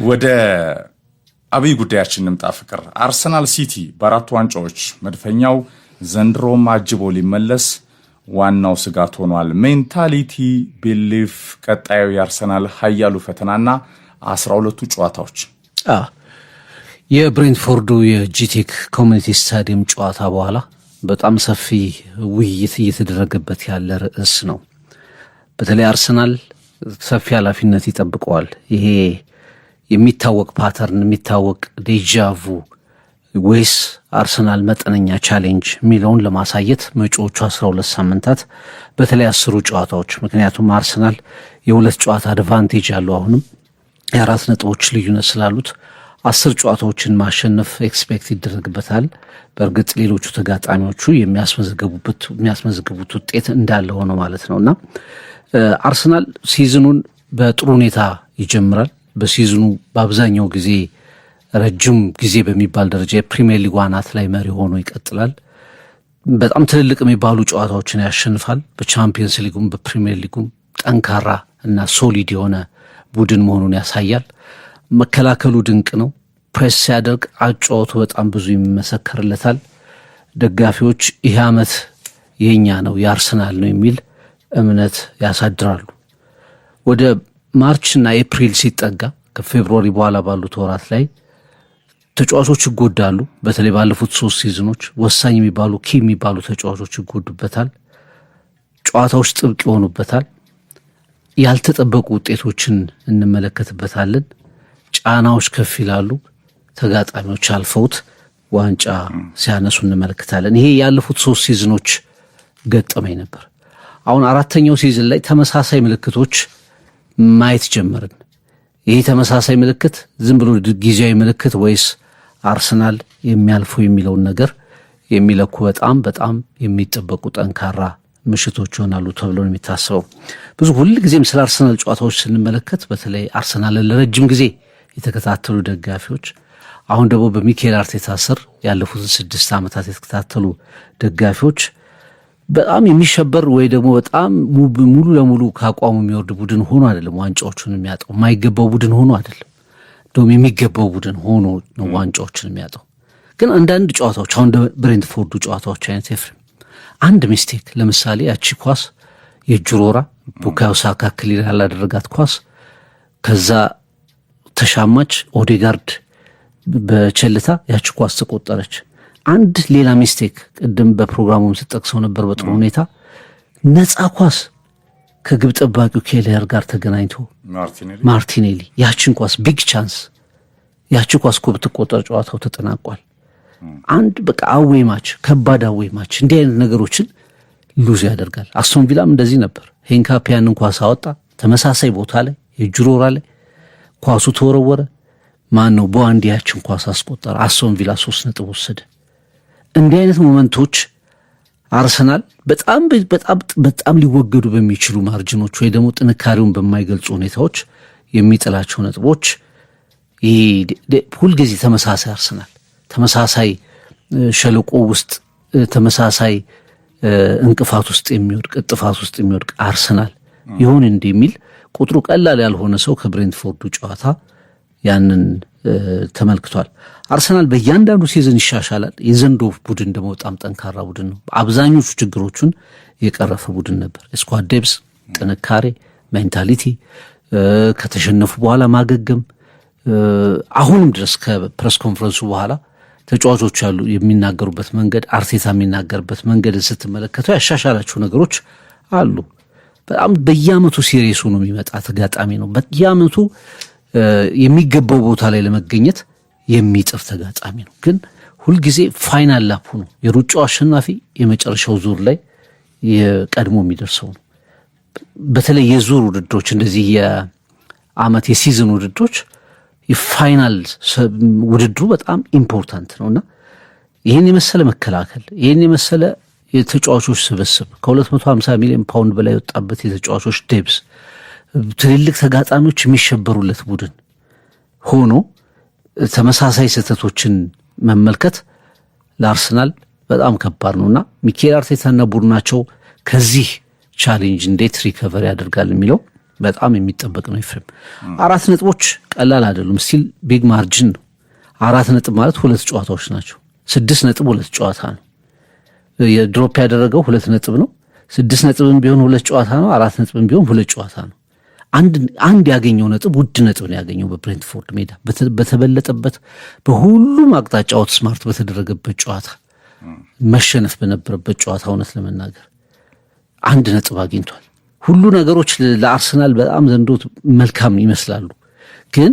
ወደ አብይ ጉዳያችን እንምጣ። ፍቅር አርሰናል ሲቲ በአራት ዋንጫዎች መድፈኛው ዘንድሮም አጅቦ ሊመለስ ዋናው ስጋት ሆኗል። ሜንታሊቲ ቢሊፍ ቀጣዩ የአርሰናል ኃያሉ ፈተናና 12ቱ ጨዋታዎች የብሬንትፎርዱ የጂቴክ ኮሚኒቲ ስታዲየም ጨዋታ በኋላ በጣም ሰፊ ውይይት እየተደረገበት ያለ ርዕስ ነው። በተለይ አርሰናል ሰፊ ኃላፊነት ይጠብቀዋል። ይሄ የሚታወቅ ፓተርን የሚታወቅ ዴጃvu ወይስ አርሰናል መጠነኛ ቻሌንጅ የሚለውን ለማሳየት መጪዎቹ 12 ሳምንታት በተለይ 10 ጨዋታዎች፣ ምክንያቱም አርሰናል የሁለት ጨዋታ አድቫንቴጅ ያለው አሁንም የአራት ነጥቦች ልዩነት ስላሉት 10 ጨዋታዎችን ማሸነፍ ኤክስፔክት ይደረግበታል። በእርግጥ ሌሎቹ ተጋጣሚዎቹ የሚያስመዘግቡት ውጤት እንዳለ ሆኖ ማለት ነውና አርሰናል ሲዝኑን በጥሩ ሁኔታ ይጀምራል። በሲዝኑ በአብዛኛው ጊዜ ረጅም ጊዜ በሚባል ደረጃ የፕሪሚየር ሊግ አናት ላይ መሪ ሆኖ ይቀጥላል። በጣም ትልልቅ የሚባሉ ጨዋታዎችን ያሸንፋል። በቻምፒየንስ ሊጉም በፕሪሚየር ሊጉም ጠንካራ እና ሶሊድ የሆነ ቡድን መሆኑን ያሳያል። መከላከሉ ድንቅ ነው። ፕሬስ ሲያደርግ አጫወቱ በጣም ብዙ ይመሰከርለታል። ደጋፊዎች ይህ ዓመት የኛ ነው የአርሰናል ነው የሚል እምነት ያሳድራሉ። ወደ ማርች እና ኤፕሪል ሲጠጋ ከፌብሩዋሪ በኋላ ባሉት ወራት ላይ ተጫዋቾች ይጎዳሉ። በተለይ ባለፉት 3 ሲዝኖች ወሳኝ የሚባሉ የሚባሉ ተጫዋቾች ይጎዱበታል። ጨዋታዎች ጥብቅ ይሆኑበታል። ያልተጠበቁ ውጤቶችን እንመለከትበታለን። ጫናዎች ከፍ ይላሉ። ተጋጣሚዎች አልፈውት ዋንጫ ሲያነሱ እንመለከታለን። ይሄ ያለፉት 3 ሲዝኖች ገጠመኝ ነበር። አሁን 4ኛው ሲዝን ላይ ተመሳሳይ ምልክቶች ማየት ጀመርን። ይሄ ተመሳሳይ ምልክት ዝም ብሎ ጊዜያዊ ምልክት ወይስ አርሰናል የሚያልፈው የሚለውን ነገር የሚለኩ በጣም የሚጠበቁ ጠንካራ ምሽቶች ይሆናሉ ተብሎ ነው የሚታሰበው። ብዙ ሁልጊዜም ስለ አርሰናል ጨዋታዎች ስንመለከት በተለይ አርሰናልን ለረጅም ጊዜ የተከታተሉ ደጋፊዎች፣ አሁን ደግሞ በሚኬል አርቴታ ስር ያለፉትን 6 ዓመታት የተከታተሉ ደጋፊዎች በጣም የሚሸበር ወይ ደግሞ በጣም ሙሉ ለሙሉ ከአቋሙ የሚወርድ ቡድን ሆኖ አይደለም ዋንጫዎቹን የሚያጣው። የማይገባው ቡድን ሆኖ አይደለም፣ እንደውም የሚገባው ቡድን ሆኖ ነው ዋንጫዎችን የሚያጣው። ግን አንዳንድ ጨዋታዎች አሁን ብሬንትፎርዱ ጨዋታዎች አይነት ኤፍሬም አንድ ሚስቴክ፣ ለምሳሌ ያቺ ኳስ የጁሮራ ቡካዮ ሳካ ክሊር ያላደረጋት ኳስ ከዛ ተሻማች፣ ኦዴጋርድ በቸልታ ያቺ ኳስ ተቆጠረች። አንድ ሌላ ሚስቴክ ቅድም በፕሮግራሙም ስጠቅሰው ነበር በጥሩ ሁኔታ ነፃ ኳስ ከግብ ጠባቂው ኬለር ጋር ተገናኝቶ ማርቲኔሊ ያቺን ኳስ ቢግ ቻንስ ያቺ ኳስ እኮ ብትቆጠር ጨዋታው ተጠናቋል። አንድ በቃ አዌይ ማች፣ ከባድ አዌይ ማች እንዲህ አይነት ነገሮችን ሉዝ ያደርጋል። አስቶን ቪላም እንደዚህ ነበር። ሄንካፒ ያንን ኳስ አወጣ፣ ተመሳሳይ ቦታ ላይ የጁሮራ ላይ ኳሱ ተወረወረ። ማን ነው በአንድ ያችን ኳስ አስቆጠረ። አስቶን ቪላ 3 ነጥብ ወሰደ። እንዲህ አይነት ሞመንቶች አርሰናል በጣም ሊወገዱ በሚችሉ ማርጅኖች ወይ ደግሞ ጥንካሬውን በማይገልጹ ሁኔታዎች የሚጥላቸው ነጥቦች ሁልጊዜ ተመሳሳይ አርሰናል ተመሳሳይ ሸለቆ ውስጥ ተመሳሳይ እንቅፋት ውስጥ የሚወድቅ ጥፋት ውስጥ የሚወድቅ አርሰናል ይሁን እንደሚል ቁጥሩ ቀላል ያልሆነ ሰው ከብሬንትፎርዱ ጨዋታ ያንን ተመልክቷል። አርሰናል በእያንዳንዱ ሲዝን ይሻሻላል። የዘንድሮ ቡድን ደግሞ በጣም ጠንካራ ቡድን ነው። አብዛኞቹ ችግሮቹን የቀረፈ ቡድን ነበር። ስኳድ ዴፕዝ፣ ጥንካሬ፣ ሜንታሊቲ፣ ከተሸነፉ በኋላ ማገገም፣ አሁንም ድረስ ከፕሬስ ኮንፈረንሱ በኋላ ተጫዋቾች ያሉ የሚናገሩበት መንገድ፣ አርቴታ የሚናገርበት መንገድ ስትመለከተው ያሻሻላቸው ነገሮች አሉ። በጣም በየአመቱ ሲሪየሱ ነው የሚመጣ ተጋጣሚ ነው። በየአመቱ የሚገባው ቦታ ላይ ለመገኘት የሚጥር ተጋጣሚ ነው። ግን ሁልጊዜ ፋይናል ላፑ ነው የሩጫው አሸናፊ፣ የመጨረሻው ዙር ላይ የቀድሞ የሚደርሰው ነው። በተለይ የዙር ውድድሮች እንደዚህ የአመት የሲዝን ውድድሮች የፋይናል ውድድሩ በጣም ኢምፖርታንት ነውና ይህን የመሰለ መከላከል፣ ይህን የመሰለ የተጫዋቾች ስብስብ ከ250 ሚሊዮን ፓውንድ በላይ የወጣበት የተጫዋቾች ዴብስ፣ ትልልቅ ተጋጣሚዎች የሚሸበሩለት ቡድን ሆኖ ተመሳሳይ ስህተቶችን መመልከት ለአርሰናል በጣም ከባድ ነውና ሚኬል አርቴታና ቡድናቸው ከዚህ ቻሌንጅ እንዴት ሪከቨር ያደርጋል የሚለው በጣም የሚጠበቅ ነው። ኤፍሬም 4 ነጥቦች ቀላል አይደሉም። ስቲል ቢግ ማርጂን ነው። 4 ነጥብ ማለት 2 ጨዋታዎች ናቸው። 6 ነጥብ 2 ጨዋታ ነው። የድሮፕ ያደረገው 2 ነጥብ ነው። 6 ነጥብም ቢሆን 2 ጨዋታ ነው። 4 ነጥብም ቢሆን 2 ጨዋታ ነው። አንድ ያገኘው ነጥብ ውድ ነጥብ ነው ያገኘው በብሬንትፎርድ ሜዳ በተበለጠበት በሁሉም አቅጣጫ አውትስማርት በተደረገበት ጨዋታ መሸነፍ በነበረበት ጨዋታ እውነት ለመናገር 1 ነጥብ አግኝቷል። ሁሉ ነገሮች ለአርሰናል በጣም ዘንድሮ መልካም ይመስላሉ። ግን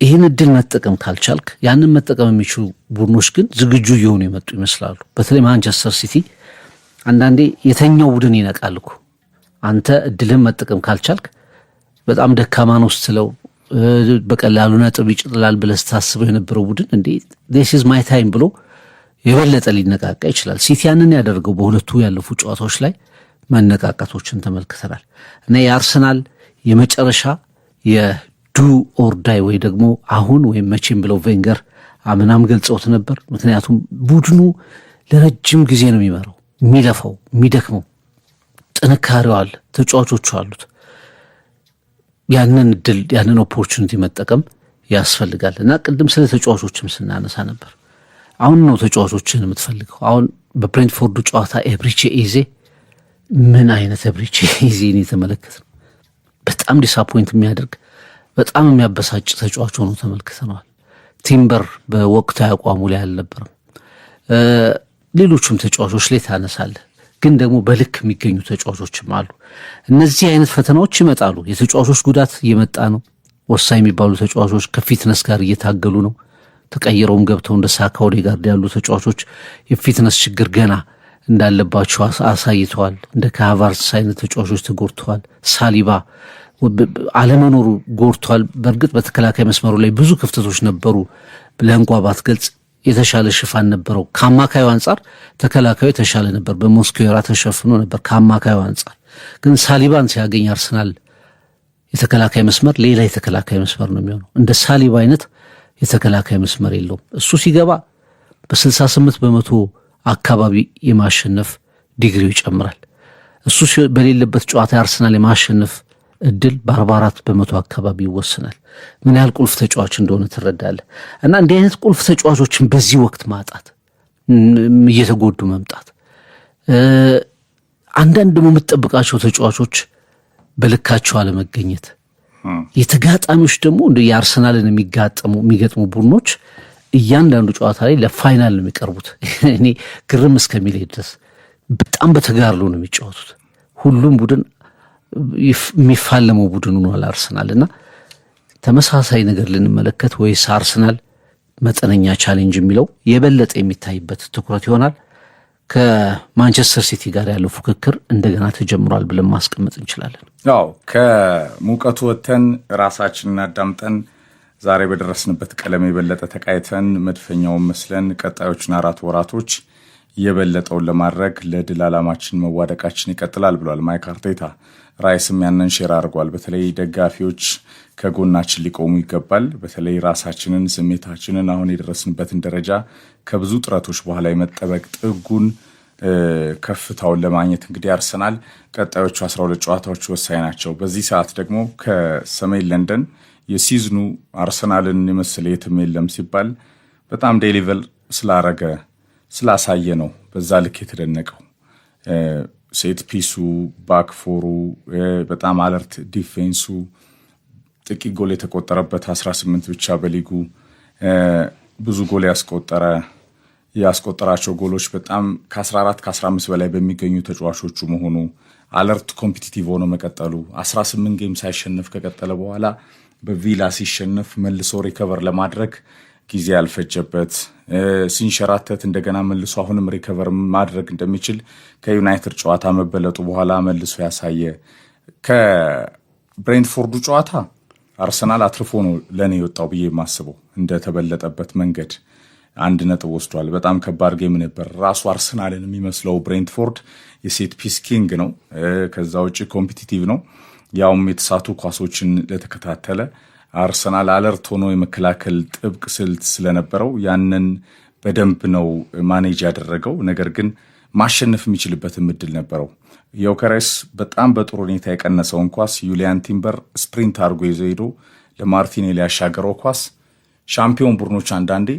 ይህን እድል መጠቀም ካልቻልክ ያንን መጠቀም የሚችሉ ቡድኖች ግን ዝግጁ እየሆኑ የመጡ ይመስላሉ። በተለይ ማንቸስተር ሲቲ አንዳንዴ የተኛው ቡድን ይነቃል እኮ አንተ እድልን መጠቀም ካልቻልክ በጣም ደካማ ነው ስትለው በቀላሉ ነጥብ ይጭላል ብለህ ስታስበው የነበረው ቡድን እንዴ this is my time ብሎ የበለጠ ሊነቃቃ ይችላል። ሲቲ ያንን ያደርገው በሁለቱ ያለፉ ጨዋታዎች ላይ መነቃቃቶችን ተመልክተናል። እና የአርሰናል የመጨረሻ የዱ ኦር ዳይ ወይ ደግሞ አሁን ወይም መቼም ብለው ቬንገር አምናም ገልጸውት ነበር። ምክንያቱም ቡድኑ ለረጅም ጊዜ ነው የሚመራው፣ የሚለፋው፣ የሚደክመው፣ ጥንካሬው አለ፣ ተጫዋቾቹ አሉት። ያንን እድል ያንን ኦፖርቹኒቲ መጠቀም ያስፈልጋል። እና ቅድም ስለ ተጫዋቾችም ስናነሳ ነበር። አሁን ነው ተጫዋቾችን የምትፈልገው። አሁን በብሬንትፎርዱ ጨዋታ ኤብሪቼ ኢዜ ምን አይነት ኤብሪቼ ኢዜን የተመለከትነው በጣም ዲስአፖይንት የሚያደርግ በጣም የሚያበሳጭ ተጫዋች ሆኖ ተመልክተነዋል። ቲምበር በወቅታዊ አቋሙ ላይ አልነበረም። ሌሎቹም ተጫዋቾች ላይ ታነሳለህ፣ ግን ደግሞ በልክ የሚገኙ ተጫዋቾችም አሉ። እነዚህ አይነት ፈተናዎች ይመጣሉ። የተጫዋቾች ጉዳት እየመጣ ነው። ወሳኝ የሚባሉ ተጫዋቾች ከፊትነስ ጋር እየታገሉ ነው። ተቀይረውም ገብተው እንደ ሳካ ኦዴጋርድ ያሉ ተጫዋቾች የፊትነስ ችግር ገና እንዳለባቸው አሳይተዋል። እንደ ካቫርትስ አይነት ተጫዋቾች ተጎድተዋል። ሳሊባ አለመኖሩ ጎድተዋል። በእርግጥ በተከላካይ መስመሩ ላይ ብዙ ክፍተቶች ነበሩ። ለእንኳ ባትገልጽ የተሻለ ሽፋን ነበረው። ከአማካዩ አንጻር ተከላካዩ የተሻለ ነበር። በሞስኩዌራ ተሸፍኖ ነበር ከአማካዩ አንጻር። ግን ሳሊባን ሲያገኝ አርሰናል የተከላካይ መስመር ሌላ የተከላካይ መስመር ነው የሚሆነው። እንደ ሳሊባ አይነት የተከላካይ መስመር የለውም። እሱ ሲገባ በ68% አካባቢ የማሸነፍ ዲግሪው ይጨምራል። እሱ በሌለበት ጨዋታ አርሰናል የማሸነፍ እድል በ44% አካባቢ ይወሰናል። ምን ያህል ቁልፍ ተጫዋች እንደሆነ ትረዳለህ። እና እንዲህ አይነት ቁልፍ ተጫዋቾችን በዚህ ወቅት ማጣት፣ እየተጎዱ መምጣት፣ አንዳንድ ደግሞ የምትጠብቃቸው ተጫዋቾች በልካቸው አለመገኘት፣ የተጋጣሚዎች ደግሞ እንደ የአርሰናልን የሚገጥሙ ቡድኖች እያንዳንዱ ጨዋታ ላይ ለፋይናል ነው የሚቀርቡት። እኔ ግርም እስከሚለኝ ድረስ በጣም በተጋርሎ ነው የሚጫወቱት። ሁሉም ቡድን የሚፋለመው ቡድን ሆኗል አርሰናል። እና ተመሳሳይ ነገር ልንመለከት ወይስ አርሰናል መጠነኛ ቻሌንጅ የሚለው የበለጠ የሚታይበት ትኩረት ይሆናል። ከማንቸስተር ሲቲ ጋር ያለው ፉክክር እንደገና ተጀምሯል ብለን ማስቀመጥ እንችላለን። ያው ከሙቀቱ ወጥተን ራሳችንን አዳምጠን ዛሬ በደረስንበት ቀለም የበለጠ ተቃይተን መድፈኛውን መስለን ቀጣዮችን 4 ወራቶች የበለጠውን ለማድረግ ለድል ዓላማችን መዋደቃችን ይቀጥላል ብሏል ማይክ አርቴታ። ራይስም ያንን ሼር አድርጓል። በተለይ ደጋፊዎች ከጎናችን ሊቆሙ ይገባል። በተለይ ራሳችንን፣ ስሜታችንን፣ አሁን የደረስንበትን ደረጃ ከብዙ ጥረቶች በኋላ የመጠበቅ ጥጉን ከፍታውን ለማግኘት እንግዲህ አርሰናል ቀጣዮቹ 12 ጨዋታዎች ወሳኝ ናቸው። በዚህ ሰዓት ደግሞ ከሰሜን ለንደን የሲዝኑ አርሰናልን የመሰለ የትም የለም ሲባል በጣም ዴሊቨር ስላሳየ ነው በዛ ልክ የተደነቀው። ሴት ፒሱ፣ ባክፎሩ፣ በጣም አለርት ዲፌንሱ፣ ጥቂት ጎል የተቆጠረበት 18 ብቻ በሊጉ ብዙ ጎል ያስቆጠራቸው ጎሎች በጣም ከ14 ከ15 በላይ በሚገኙ ተጫዋቾቹ መሆኑ፣ አለርት ኮምፒቲቲቭ ሆኖ መቀጠሉ፣ 18 ጌም ሳይሸነፍ ከቀጠለ በኋላ በቪላ ሲሸነፍ መልሶ ሪከቨር ለማድረግ ጊዜ ያልፈጀበት፣ ሲንሸራተት እንደገና መልሶ አሁንም ሪከቨር ማድረግ እንደሚችል ከዩናይትድ ጨዋታ መበለጡ በኋላ መልሶ ያሳየ። ከብሬንትፎርዱ ጨዋታ አርሰናል አትርፎ ነው ለኔ የወጣው ብዬ የማስበው። እንደተበለጠበት መንገድ 1 ነጥብ ወስዷል። በጣም ከባድ ጌም ነበር። ራሱ አርሰናልን የሚመስለው ብሬንትፎርድ የሴት ፒስ ኪንግ ነው። ከዛ ውጭ ኮምፒቲቲቭ ነው። ያውም የተሳቱ ኳሶችን ለተከታተለ አርሰናል አለርት ሆኖ የመከላከል ጥብቅ ስልት ስለነበረው ያንን በደንብ ነው ማኔጅ ያደረገው። ነገር ግን ማሸነፍ የሚችልበት እድል ነበረው። ዮከሬስ በጣም በጥሩ ሁኔታ የቀነሰውን ኳስ ዩሊያን ቲምበር ስፕሪንት አድርጎ ይዞ ሄዶ ለማርቲኔሊ ያሻገረው ኳስ ሻምፒዮን ቡድኖች አንዳንዴ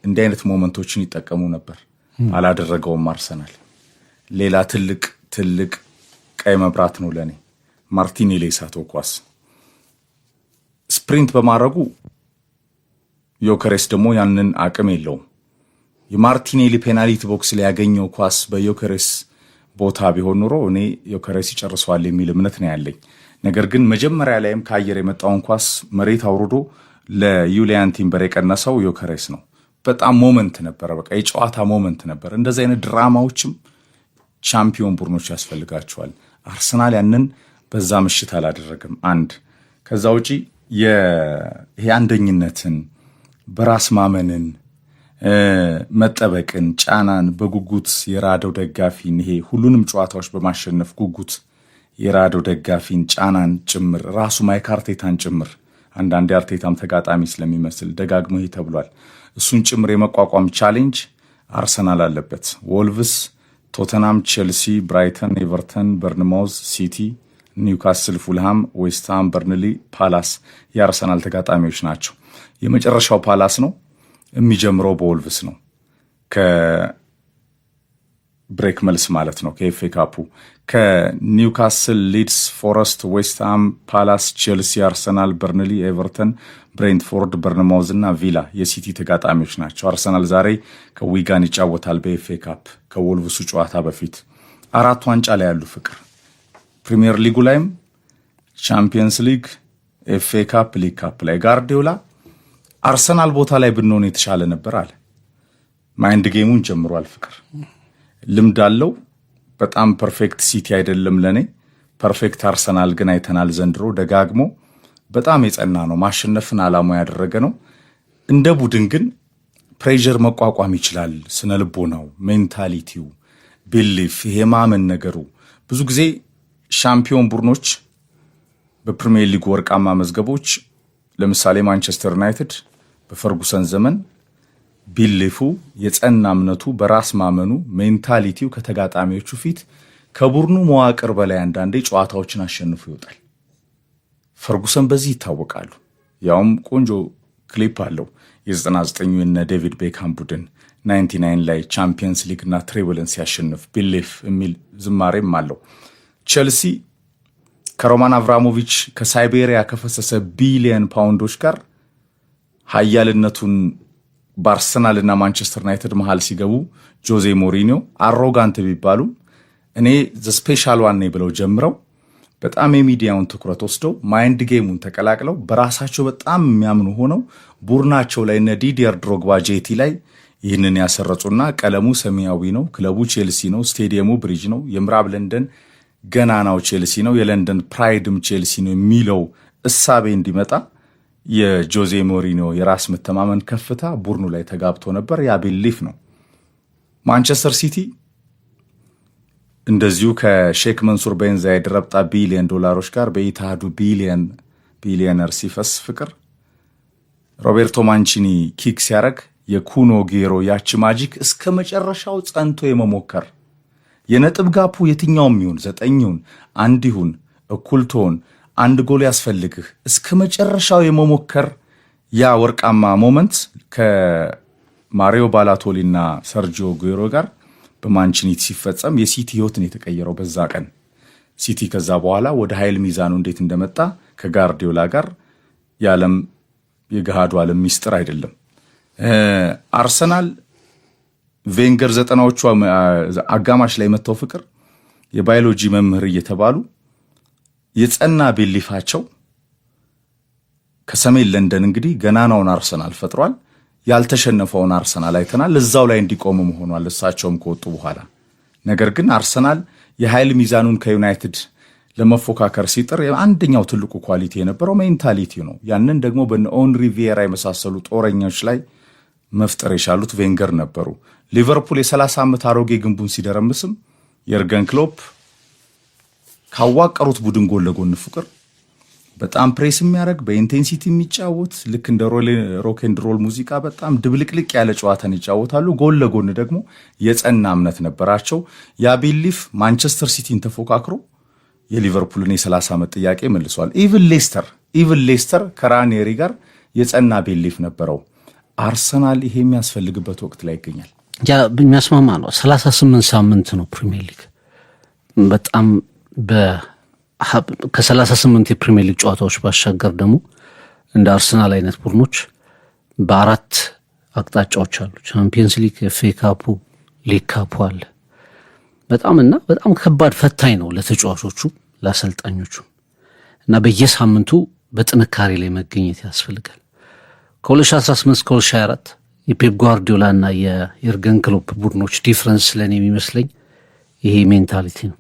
እንዲህ አይነት ሞመንቶችን ይጠቀሙ ነበር። አላደረገውም አርሰናል። ሌላ ትልቅ ቀይ መብራት ነው ለኔ ማርቲኔሊ የሳተው ኳስ ስፕሪንት በማድረጉ ዮከሬስ ደግሞ ያንን አቅም የለውም። የማርቲኔሊ ፔናልቲ ቦክስ ላይ ያገኘው ኳስ በዮከሬስ ቦታ ቢሆን ኑሮ እኔ ዮከሬስ ይጨርሰዋል የሚል እምነት ነው ያለኝ። ነገር ግን መጀመሪያ ላይም ከአየር የመጣውን ኳስ መሬት አውርዶ ለዩሊያን ቲምበር የቀነሰው ዮከሬስ ነው። በጣም ሞመንት ነበረ፣ በቃ የጨዋታ ሞመንት ነበር። እንደዚህ አይነት ድራማዎችም ቻምፒዮን ቡድኖች ያስፈልጋቸዋል። አርሰናል ያንን በዛ ምሽት አላደረገም። አንድ ከዛ ውጪ ይሄ አንደኝነትን፣ በራስ ማመንን፣ መጠበቅን፣ ጫናን በጉጉት የራደው ደጋፊን ይሄ ሁሉንም ጨዋታዎች በማሸነፍ ጉጉት የራደው ደጋፊን ጫናን ጭምር ራሱ ማይክ አርቴታን ጭምር አንዳንዴ አርቴታም ተጋጣሚ ስለሚመስል ደጋግሞ ይሄ ተብሏል። እሱን ጭምር የመቋቋም ቻሌንጅ አርሰናል አለበት። ወልቭስ፣ ቶተናም፣ ቼልሲ፣ ብራይተን፣ ኤቨርተን፣ በርንማውዝ፣ ሲቲ፣ ኒውካስል፣ ፉልሃም፣ ዌስትሃም፣ በርንሊ፣ ፓላስ የአርሰናል ተጋጣሚዎች ናቸው። የመጨረሻው ፓላስ ነው። የሚጀምረው በወልቭስ ነው ከብሬክ መልስ ማለት ነው ከኤፍኤ ካፑ። ከኒውካስል፣ ሊድስ፣ ፎረስት፣ ዌስትሃም፣ ፓላስ፣ ቼልሲ፣ አርሰናል፣ በርንሊ፣ ኤቨርተን፣ ብሬንትፎርድ፣ በርንማውዝ እና ቪላ የሲቲ ተጋጣሚዎች ናቸው። አርሰናል ዛሬ ከዊጋን ይጫወታል በኤፍኤ ካፕ ከወልቭሱ ጨዋታ በፊት። 4 ዋንጫ ላይ ያሉ ፍቅር ፕሪሚየር ሊጉ ላይም ቻምፒየንስ ሊግ፣ ኤፍኤ ካፕ፣ ሊግ ካፕ ላይ ጋርዲዮላ አርሰናል ቦታ ላይ ብንሆን የተሻለ ነበር አለ። ማይንድ ጌሙን ጀምሯል። ፍቅር ልምድ አለው። በጣም ፐርፌክት ሲቲ አይደለም ለኔ፣ ፐርፌክት አርሰናል ግን አይተናል ዘንድሮ ደጋግሞ። በጣም የጸና ነው፣ ማሸነፍን አላማው ያደረገ ነው። እንደ ቡድን ግን ፕሬዠር መቋቋም ይችላል። ስነ ልቦናው፣ ሜንታሊቲው፣ ቢሊፍ፣ ይሄ ማመን ነገሩ። ብዙ ጊዜ ሻምፒዮን ቡድኖች በፕሪሚየር ሊግ ወርቃማ መዝገቦች ለምሳሌ ማንቸስተር ዩናይትድ በፈርጉሰን ዘመን ቢሊፉ የጸና እምነቱ በራስ ማመኑ ሜንታሊቲው ከተጋጣሚዎቹ ፊት ከቡድኑ መዋቅር በላይ አንዳንዴ ጨዋታዎችን አሸንፎ ይወጣል። ፈርጉሰን በዚህ ይታወቃሉ። ያውም ቆንጆ ክሊፕ አለው የ99 የነ ዴቪድ ቤካም ቡድን 99 ላይ ቻምፒየንስ ሊግ እና ትሬብልን ሲያሸንፍ ቢሊፍ የሚል ዝማሬም አለው። ቼልሲ ከሮማን አብራሞቪች ከሳይቤሪያ ከፈሰሰ ቢሊየን ፓውንዶች ጋር ሀያልነቱን በአርሰናል እና ማንቸስተር ዩናይትድ መሃል ሲገቡ ጆዜ ሞሪኒዮ አሮጋንት ቢባሉ እኔ ዘ ስፔሻል ዋን ነኝ ብለው ጀምረው በጣም የሚዲያውን ትኩረት ወስደው ማይንድ ጌሙን ተቀላቅለው በራሳቸው በጣም የሚያምኑ ሆነው ቡድናቸው ላይ እነ ዲዲየር ድሮግባ ጄቲ ላይ ይህንን ያሰረጹና ቀለሙ ሰማያዊ ነው፣ ክለቡ ቼልሲ ነው፣ ስቴዲየሙ ብሪጅ ነው፣ የምዕራብ ለንደን ገናናው ቼልሲ ነው፣ የለንደን ፕራይድም ቼልሲ ነው የሚለው እሳቤ እንዲመጣ የጆዜ ሞሪኒዮ የራስ መተማመን ከፍታ ቡድኑ ላይ ተጋብቶ ነበር። ያ ቢሊፍ ነው። ማንቸስተር ሲቲ እንደዚሁ ከሼክ መንሱር ቤን ዛይድ ረብጣ ቢሊየን ዶላሮች ጋር በኢትሃዱ ቢሊየነር ሲፈስ ፍቅር ሮቤርቶ ማንቺኒ ኪክ ሲያረግ የኩኖ ጌሮ ያቺ ማጂክ እስከ መጨረሻው ጸንቶ የመሞከር የነጥብ ጋፑ የትኛውም ይሁን 9 ይሁን 1 ይሁን እኩል ትሆን 1 ጎል ያስፈልግህ እስከ መጨረሻው የመሞከር ያ ወርቃማ ሞመንት ከማሪዮ ባላቶሊና ሰርጂዮ ጉዌሮ ጋር በማንቺኒ ሲፈጸም የሲቲ ህይወትን የተቀየረው በዛ ቀን። ሲቲ ከዛ በኋላ ወደ ኃይል ሚዛኑ እንዴት እንደመጣ ከጋርዲዮላ ጋር የዓለም የገሃዱ ዓለም ሚስጥር አይደለም። አርሰናል ቬንገር 90ዎቹ አጋማሽ ላይ መተው ፍቅር የባዮሎጂ መምህር እየተባሉ የጸና ቢሊፋቸው ከሰሜን ለንደን እንግዲህ ገናናውን አርሰናል ፈጥሯል። ያልተሸነፈውን አርሰናል አይተናል። እዛው ላይ እንዲቆም ሆኗል እሳቸውም ከወጡ በኋላ። ነገር ግን አርሰናል የኃይል ሚዛኑን ከዩናይትድ ለመፎካከር ሲጥር አንደኛው ትልቁ ኳሊቲ የነበረው ሜንታሊቲ ነው። ያንን ደግሞ በኦንሪ ቪዬራ የመሳሰሉ ጦረኞች ላይ መፍጠር የቻሉት ቬንገር ነበሩ። ሊቨርፑል የ30 ዓመት አሮጌ ግንቡን ሲደረምስም የርገን ክሎፕ ካዋቀሩት ቡድን ጎን ለጎን ፍቅር በጣም ፕሬስ የሚያደርግ በኢንቴንሲቲ የሚጫወት ልክ እንደ ሮክ ኤንድ ሮል ሙዚቃ በጣም ድብልቅልቅ ያለ ጨዋታን ይጫወታሉ። ጎን ለጎን ደግሞ የጸና እምነት ነበራቸው። ያ ቢሊፍ ማንቸስተር ሲቲን ተፎካክሮ የሊቨርፑልን የ30 ዓመት ጥያቄ መልሷል። ኢቭን ሌስተር ከራኔሪ ጋር የጸና ቢሊፍ ነበረው። አርሰናል ይሄ የሚያስፈልግበት ወቅት ላይ ይገኛል። ያ የሚያስማማ ነው። 38 ሳምንት ነው ፕሪሚየር ሊግ በጣም ከ38 የፕሪሚየር ሊግ ጨዋታዎች ባሻገር ደግሞ እንደ አርሰናል አይነት ቡድኖች በአራት አቅጣጫዎች አሉ። ቻምፒየንስ ሊግ፣ ኤፍኤ ካፑ፣ ሊግ ካፑ አለ። በጣም ከባድ ፈታኝ ነው ለተጫዋቾቹ ለአሰልጣኞቹ እና በየሳምንቱ በጥንካሬ ላይ መገኘት ያስፈልጋል። ከ2018 እስከ 2024 የፔፕ ጓርዲዮላ እና የኤርገን ክሎፕ ቡድኖች ዲፍረንስ ለኔ የሚመስለኝ ይሄ ሜንታሊቲ ነው።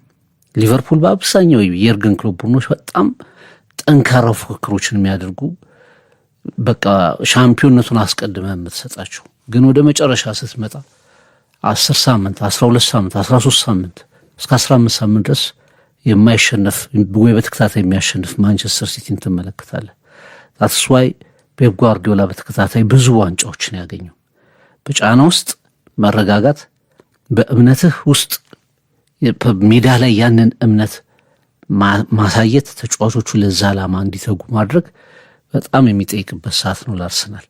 ሊቨርፑል በአብዛኛው የኤርገን ክሎፕ ቡድኖች በጣም ጠንካራ ፉክክሮችን የሚያደርጉ በቃ ሻምፒዮንነቱን አስቀድመ የምትሰጣቸው፣ ግን ወደ መጨረሻ ስትመጣ 10 ሳምንት 12 ሳምንት 13 ሳምንት እስከ 15 ሳምንት ድረስ የማይሸነፍ ወይ በተከታታይ የሚያሸንፍ ማንቸስተር ሲቲን ትመለከታለህ። that's why ፔፕ ጓርዲዮላ በተከታታይ ብዙ ዋንጫዎችን ያገኘው። በጫና ውስጥ መረጋጋት፣ በእምነትህ ውስጥ ሜዳ ላይ ያንን እምነት ማሳየት፣ ተጫዋቾቹ ለዛ ዓላማ እንዲተጉ ማድረግ በጣም የሚጠይቅበት ሰዓት ነው ለአርሰናል።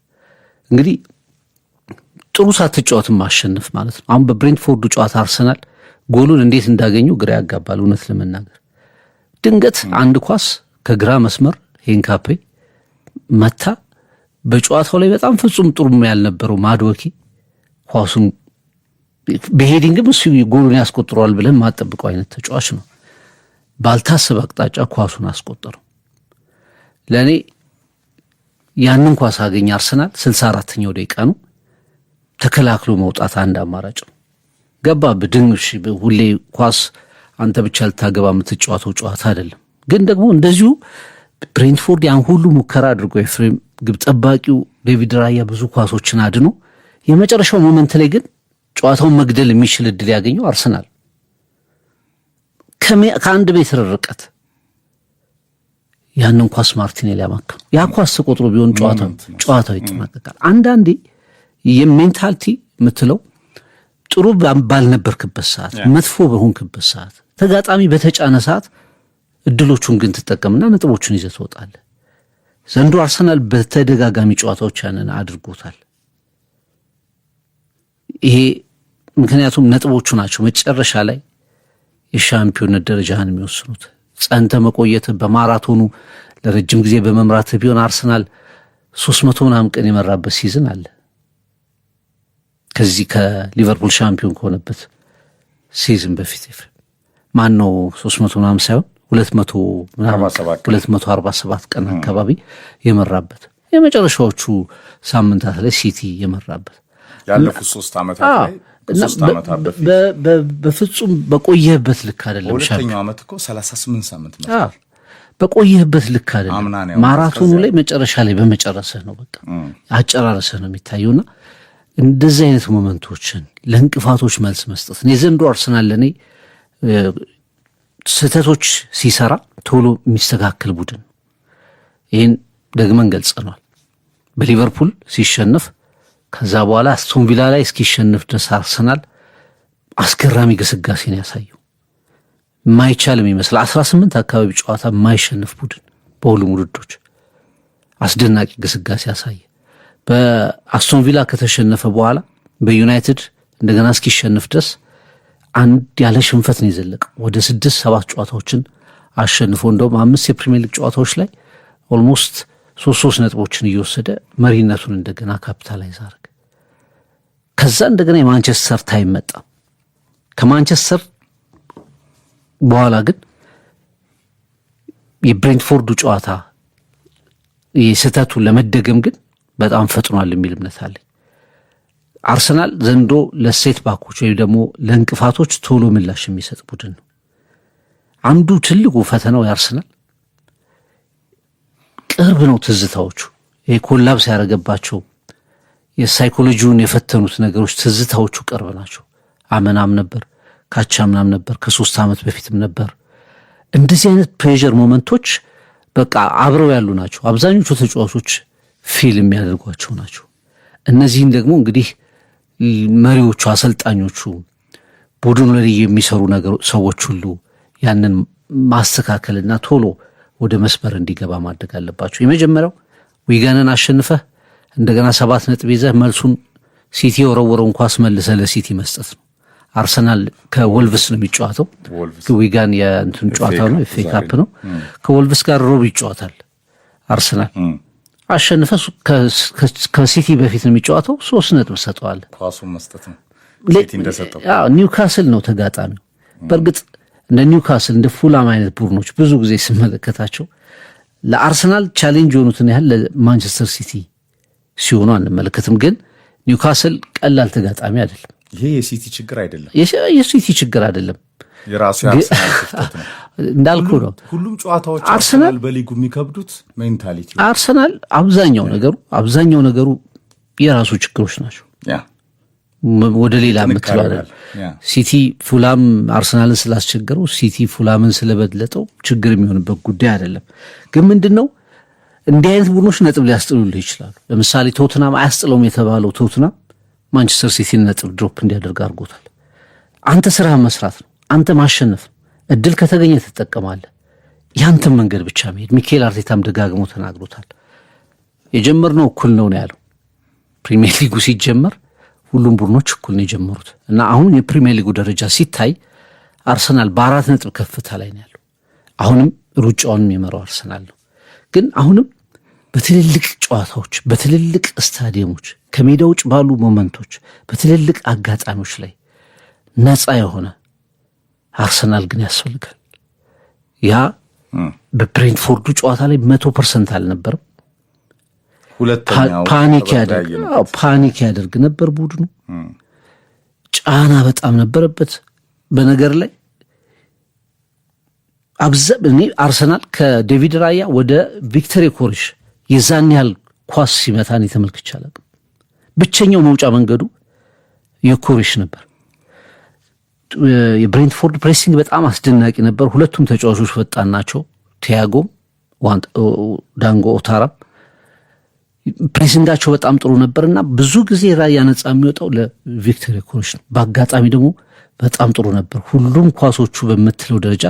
እንግዲህ ጥሩ ሳትጫወትም ማሸነፍ ማለት ነው። አሁን በብሬንትፎርዱ ጨዋታ አርሰናል ጎሉን እንዴት እንዳገኙ ግራ ያጋባል። እውነት ለመናገር ድንገት አንድ ኳስ ከግራ መስመር ሄንካፔ መታ፣ በጨዋታው ላይ በጣም ፍጹም ጥሩ ያልነበረው ማድወኪ ኳሱን በሄዲንግም እሱ ጎሉን ያስቆጥረዋል ብለን ማጠብቀው አይነት ተጫዋች ነው። ባልታሰበ አቅጣጫ ኳሱን አስቆጠረው። ለኔ ያንን ኳስ አገኘ አርሰናል 64ኛው ደቂቃ ነው። ተከላክሎ መውጣት አንድ አማራጭ ነው። ገባብህ ድንሽ ሁሌ ኳስ አንተ ብቻ ልታገባ የምትጫወተው ጨዋታ አይደለም። ግን ደግሞ እንደዚሁ ብሬንትፎርድ ያን ሁሉ ሙከራ አድርጎ ኤፍሬም ግብ ጠባቂው ዴቪድ ራያ ብዙ ኳሶችን አድኖ የመጨረሻው ሞመንት ላይ ግን ጨዋታውን መግደል የሚችል እድል ያገኘው አርሰናል ከአንድ ሜትር ርቀት ያንን ኳስ ማርቲኔሊ ያማከው። ያ ኳስ ተቆጥሮ ቢሆን ጨዋታው ይጠናቀቃል። አንዳንዴ የሜንታሊቲ የምትለው ጥሩ ባልነበርክበት ሰዓት፣ መጥፎ በሆንክበት ሰዓት፣ ተጋጣሚ በተጫነ ሰዓት እድሎቹን ግን ትጠቀምና ነጥቦቹን ይዘህ ትወጣለህ። ዘንድሮ አርሰናል በተደጋጋሚ ጨዋታዎች ያንን አድርጎታል። ይሄ ምክንያቱም ነጥቦቹ ናቸው መጨረሻ ላይ የሻምፒዮንነት ደረጃህን የሚወስኑት። ጸንተ መቆየት በማራቶኑ ለረጅም ጊዜ በመምራት ቢሆን አርሰናል 300 ምናምን ቀን የመራበት ሲዝን አለ። ከዚህ ከሊቨርፑል ሻምፒዮን ከሆነበት ሲዝን በፊት ማን ነው 300 ምናምን ሳይሆን 247 ቀን አካባቢ የመራበት፣ የመጨረሻዎቹ ሳምንታት ላይ ሲቲ የመራበት ያለፉት 3 ዓመታት ላይ በፍጹም በቆየህበት ልክ አይደለም። ሁለተኛው ዓመት እኮ 38 ሳምንት ነው። በቆየህበት ልክ አይደለም። ማራቶኑ ላይ መጨረሻ ላይ በመጨረስህ ነው በቃ አጨራረስህ ነው የሚታየውና እንደዚህ አይነት ሞመንቶችን ለእንቅፋቶች መልስ መስጠት ነው የዘንድሮ አርሰናል። ለኔ ስህተቶች ሲሰራ ቶሎ የሚስተካከል ቡድን፣ ይህን ደግመን ገልጸናል። በሊቨርፑል ሲሸነፍ ከዛ በኋላ አስቶን ቪላ ላይ እስኪሸነፍ ድረስ አርሰናል አስገራሚ ግስጋሴን ያሳየው የማይቻልም ይመስል 18 አካባቢ ጨዋታ የማይሸነፍ ቡድን በሁሉም ውድድሮች አስደናቂ ግስጋሴ ያሳየ። በአስቶን ቪላ ከተሸነፈ በኋላ በዩናይትድ እንደገና እስኪሸነፍ ድረስ አንድ ያለ ሽንፈት ነው የዘለቀው። ወደ 6-7 ጨዋታዎችን አሸንፎ እንደውም 5 የፕሪሚየር ሊግ ጨዋታዎች ላይ ኦልሞስት 3 ነጥቦችን እየወሰደ መሪነቱን እንደገና ካፒታላይዝ አደረገ። ከዛ እንደገና የማንቸስተር ታይም መጣ። ከማንቸስተር በኋላ ግን የብሬንትፎርዱ ጨዋታ የስህተቱን ለመደገም ግን በጣም ፈጥኗል የሚል እምነት አለኝ። አርሰናል ዘንድሮ ለሴት ባኮች ወይ ደግሞ ለእንቅፋቶች ቶሎ ምላሽ የሚሰጥ ቡድን ነው። አንዱ ትልቁ ፈተናው የአርሰናል ቅርብ ነው ትዝታዎቹ። ይሄ ኮላፕስ ያደረገባቸው የሳይኮሎጂውን የፈተኑት ነገሮች ትዝታዎቹ ቅርብ ናቸው። አመናም ነበር፣ ካቻምናም ነበር፣ ከ3 ዓመት በፊትም ነበር። እንደዚህ አይነት ፕሬዠር ሞመንቶች በቃ አብረው ያሉ ናቸው። አብዛኞቹ ተጫዋቾች ፊልም የሚያደርጓቸው ናቸው። እነዚህን ደግሞ እንግዲህ መሪዎቹ፣ አሰልጣኞቹ፣ ቡድኑ ላይ የሚሰሩ ሰዎች ሁሉ ያንን ማስተካከልና ቶሎ ወደ መስመር እንዲገባ ማድረግ አለባቸው። የመጀመሪያው ዊጋንን አሸንፈህ እንደገና 7 ነጥብ ይዘህ መልሱን ሲቲ የወረወረውን ኳስ መልሰህ ለሲቲ መስጠት ነው። አርሰናል ከወልቭስ ነው የሚጫወተው። ዊጋን የእንትን ጨዋታ ነው፣ ኤፍ ኤ ካፕ ነው። ከወልቭስ ጋር ሮብ ይጫወታል። አርሰናል አሸንፈህ ከሲቲ በፊት ነው የሚጫወተው። 3 ነጥብ ሰጠዋል። ኳሱን መስጠት ነው። ኒውካስል ነው ተጋጣሚው። በእርግጥ እንደ ኒውካስል እንደ ፉላም አይነት ቡድኖች ብዙ ጊዜ ስመለከታቸው ለአርሰናል ቻሌንጅ የሆኑትን ያህል ለማንቸስተር ሲቲ ሲሆኑ አንመለከትም። ግን ኒውካስል ቀላል ተጋጣሚ አይደለም። ይሄ የሲቲ ችግር አይደለም፣ የሲቲ ችግር አይደለም፣ የራሱ የአርሰናል ክፍተት ነው። እንዳልኩ ነው። ሁሉም ጨዋታዎች አርሰናል በሊጉ የሚከብዱት ሜንታሊቲ አርሰናል አብዛኛው ነገሩ የራሱ ችግሮች ናቸው። ወደ ሌላ የምትለው አይደለም። ሲቲ ፉላም አርሰናልን ስላስቸገረው ሲቲ ፉላምን ስለበለጠው ችግር የሚሆንበት ጉዳይ አይደለም። ግን ምንድነው እንዲህ አይነት ቡድኖች ነጥብ ሊያስጥሉልህ ይችላሉ። ለምሳሌ ቶትናም አያስጥለውም የተባለው ቶትናም ማንቸስተር ሲቲን ነጥብ ድሮፕ እንዲያደርግ አድርጎታል። አንተ ስራ መስራት ነው፣ አንተ ማሸነፍ ነው። እድል ከተገኘ ትጠቀማለህ። ያንተን መንገድ ብቻ መሄድ። ሚኬል አርቴታም ደጋግሞ ተናግሮታል። የጀመርነው እኩል ነው ያለው። ፕሪሚየር ሊጉ ሲጀመር ሁሉም ቡድኖች እኩል ነው የጀመሩት እና አሁን የፕሪሚየር ሊጉ ደረጃ ሲታይ አርሰናል በ4 ነጥብ ከፍታ ላይ ነው ያለው። አሁንም ሩጫውን የሚመራው አርሰናል ነው። ግን አሁንም በትልልቅ ጨዋታዎች፣ በትልልቅ ስታዲየሞች፣ ከሜዳ ውጭ ባሉ ሞመንቶች፣ በትልልቅ አጋጣሚዎች ላይ ነፃ የሆነ አርሰናል ግን ያስፈልጋል። ያ በብሬንትፎርዱ ጨዋታ ላይ 100% አልነበረም። ፓኒክ ያደርግ ነበር ቡድኑ። ጫና በጣም ነበረበት። በነገር ላይ እኔ አርሰናል ከዴቪድ ራያ ወደ ቪክተር ዮኬሬሽ የዛን ያህል ኳስ ሲመታን የተመልክቼ አላውቅም። ብቸኛው መውጫ መንገዱ ዮኬሬሽ ነበር። የብሬንትፎርድ ፕሬሲንግ በጣም አስደናቂ ነበር። ሁለቱም ተጫዋቾች ፈጣን ናቸው። ቲያጎም ዳንጎ ኦታራም ፕሬሲንጋቸው በጣም ጥሩ ነበርና ብዙ ጊዜ ራያ ነጻ የሚወጣው ለቪክተር ዮኬሬሽ ነው። በአጋጣሚ ደግሞ በጣም ጥሩ ነበር። ሁሉም ኳሶቹ በምትለው ደረጃ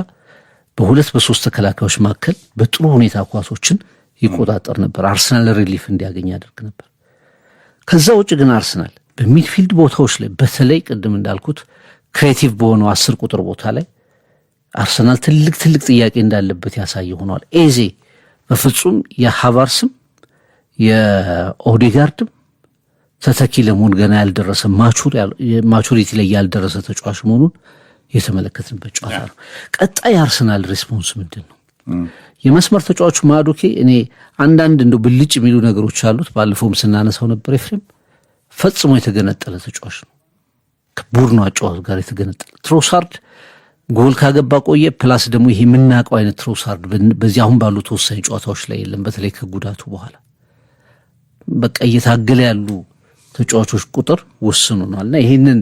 በ2-3 ተከላካዮች መካከል በጥሩ ሁኔታ ኳሶችን ይቆጣጠር ነበር። አርሰናል ሪሊፍ እንዲያገኝ ያደርግ ነበር። ከዛ ውጭ ግን አርሰናል በሚድፊልድ ቦታዎች ላይ በተለይ ቅድም እንዳልኩት ክሬቲቭ በሆነው 10 ቁጥር ቦታ ላይ አርሰናል ትልቅ ጥያቄ እንዳለበት ያሳየ ሆኗል። ኤዜ በፍጹም የሃቫርስም የኦዴጋርድም ተተኪ ለመሆን ገና ያልደረሰ ማቹሪቲ ላይ ያልደረሰ ተጫዋች መሆኑን የተመለከትንበት ጨዋታ ነው። ቀጣይ አርሰናል ሪስፖንስ ምንድን ነው? የመስመር ተጫዋቹ ማዶኬ እኔ አንዳንድ እንደው ብልጭ የሚሉ ነገሮች አሉት። ባለፈውም ስናነሳው ነበር። ኤፍሬም ፈጽሞ የተገነጠለ ተጫዋች ነው። ከቡድኑ አጫዋች ጋር የተገነጠለ ትሮሳርድ ጎል ካገባ ቆየ። ፕላስ ደግሞ ይሄ የምናውቀው አይነት ትሮሳርድ በዚህ አሁን ባሉ ተወሳኝ ጨዋታዎች ላይ የለም። በተለይ ከጉዳቱ በኋላ በቃ እየታገለ ያሉ ተጫዋቾች ቁጥር ውስን ሆኗልና ይሄንን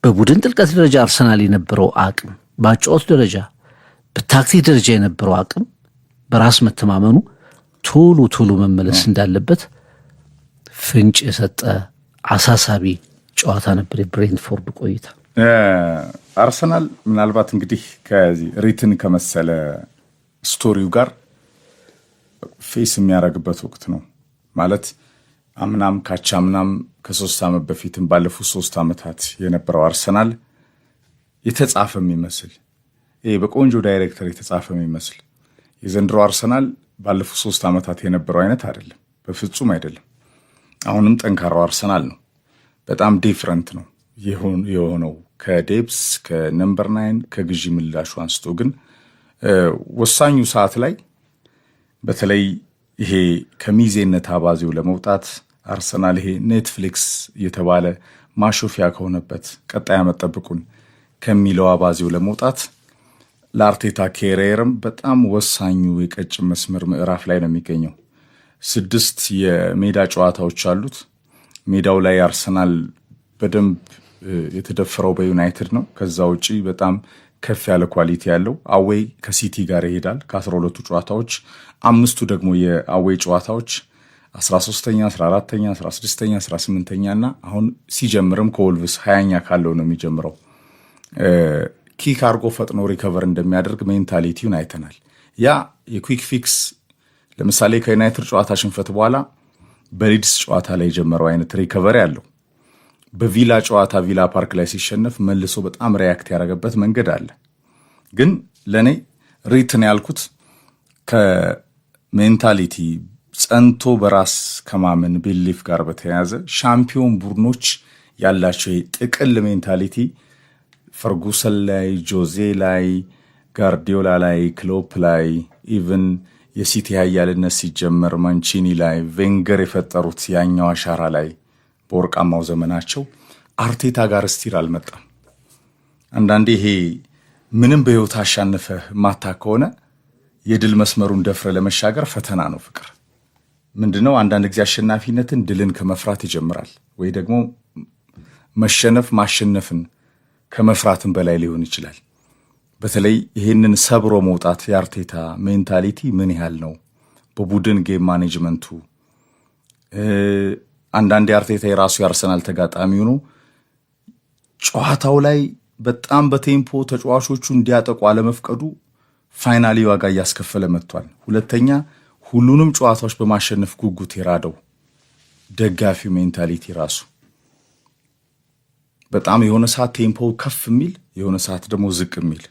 በቡድን ጥልቀት ደረጃ አርሰናል የነበረው አቅም፣ በአጫዋች ደረጃ በታክቲክ ደረጃ የነበረው አቅም፣ በራስ መተማመኑ ቶሎ መመለስ እንዳለበት ፍንጭ የሰጠ አሳሳቢ ጨዋታ ነበር የብሬንትፎርድ ቆይታ። አርሰናል ምናልባት እንግዲህ ከዚህ ሪትን ከመሰለ ስቶሪው ጋር ፌስ የሚያደርግበት ወቅት ነው ማለት አምናም ካቻምናም ከ3 ዓመት በፊትም ባለፉት 3 ዓመታት የነበረው አርሰናል የተጻፈ የሚመስል በቆንጆ ዳይሬክተር የተጻፈ የሚመስል የዘንድሮ አርሰናል ባለፉት 3 ዓመታት የነበረው አይነት አይደለም፣ በፍጹም አይደለም። አሁንም ጠንካራው አርሰናል ነው። በጣም ዲፍረንት ነው የሆነው ከዴፕስ ከነምበር 9 ከግዢ ምላሹ አንስቶ ግን ወሳኙ ሰዓት ላይ በተለይ ይሄ ከሚዜነት አባዜው ለመውጣት አርሰናል ይሄ ኔትፍሊክስ የተባለ ማሾፊያ ከሆነበት ቀጣይ ዓመት ጠብቁን ከሚለው አባዜው ለመውጣት ለአርቴታ ኬሪየርም በጣም ወሳኙ የቀጭን መስመር ምዕራፍ ላይ ነው የሚገኘው። 6 የሜዳ ጨዋታዎች አሉት። ሜዳው ላይ አርሰናል በደንብ የተደፈረው በዩናይትድ ነው። ከዛ ውጪ በጣም ከፍ ያለ ኳሊቲ ያለው አዌይ ከሲቲ ጋር ይሄዳል። ከ12ቱ ጨዋታዎች 5ቱ ደግሞ የአዌይ ጨዋታዎች 13ኛ፣ 14ኛ፣ 16ኛ፣ 18ኛ እና አሁን ሲጀምርም ከወልቭስ 20ኛ ካለው ነው የሚጀምረው። ኪክ አርጎ ፈጥኖ ሪከቨር እንደሚያደርግ ሜንታሊቲውን አይተናል። ያ የኩዊክ ፊክስ ለምሳሌ ከዩናይትድ ጨዋታ ሽንፈት በኋላ በሊድስ ጨዋታ ላይ የጀመረው አይነት ሪከቨሪ አለው። በቪላ ጨዋታ ቪላ ፓርክ ላይ ሲሸነፍ መልሶ በጣም ሪያክት ያደረገበት መንገድ አለ። ግን ለኔ ሪትን ያልኩት ከሜንታሊቲ ጸንቶ በራስ ከማመን ቢሊፍ ጋር በተያያዘ ሻምፒዮን ቡድኖች ያላቸው ጥቅል ሜንታሊቲ ፈርጉሰን ላይ፣ ጆዜ ላይ፣ ጋርዲዮላ ላይ፣ ክሎፕ ላይ ኢቭን የሲቲ ኃያልነት ሲጀመር ማንቺኒ ላይ ቬንገር የፈጠሩት ያኛው አሻራ ላይ በወርቃማው ዘመናቸው አርቴታ ጋር ስቲል አልመጣም። አንዳንዴ ይሄ ምንም በህይወት አሻነፈህ ማታ ከሆነ የድል መስመሩን ደፍረ ለመሻገር ፈተና ነው። ፍቅር ምንድነው? አንዳንድ ጊዜ አሸናፊነትን ድልን ከመፍራት ይጀምራል፣ ወይ ደግሞ መሸነፍ ማሸነፍን ከመፍራትን በላይ ሊሆን ይችላል። በተለይ ይህንን ሰብሮ መውጣት የአርቴታ ሜንታሊቲ ምን ያህል ነው? በቡድን ጌም ማኔጅመንቱ አንዳንድ የአርቴታ የራሱ የአርሰናል ተጋጣሚ ሆኖ ጨዋታው ላይ በጣም በቴምፖ ተጫዋቾቹ እንዲያጠቁ አለመፍቀዱ ፋይናሊ ዋጋ እያስከፈለ መጥቷል። ሁለተኛ ሁሉንም ጨዋታዎች በማሸነፍ ጉጉት የራደው ደጋፊው ሜንታሊቲ ራሱ በጣም የሆነ ሰዓት ቴምፖ ከፍ የሚል የሆነ ሰዓት ደግሞ ዝቅ የሚል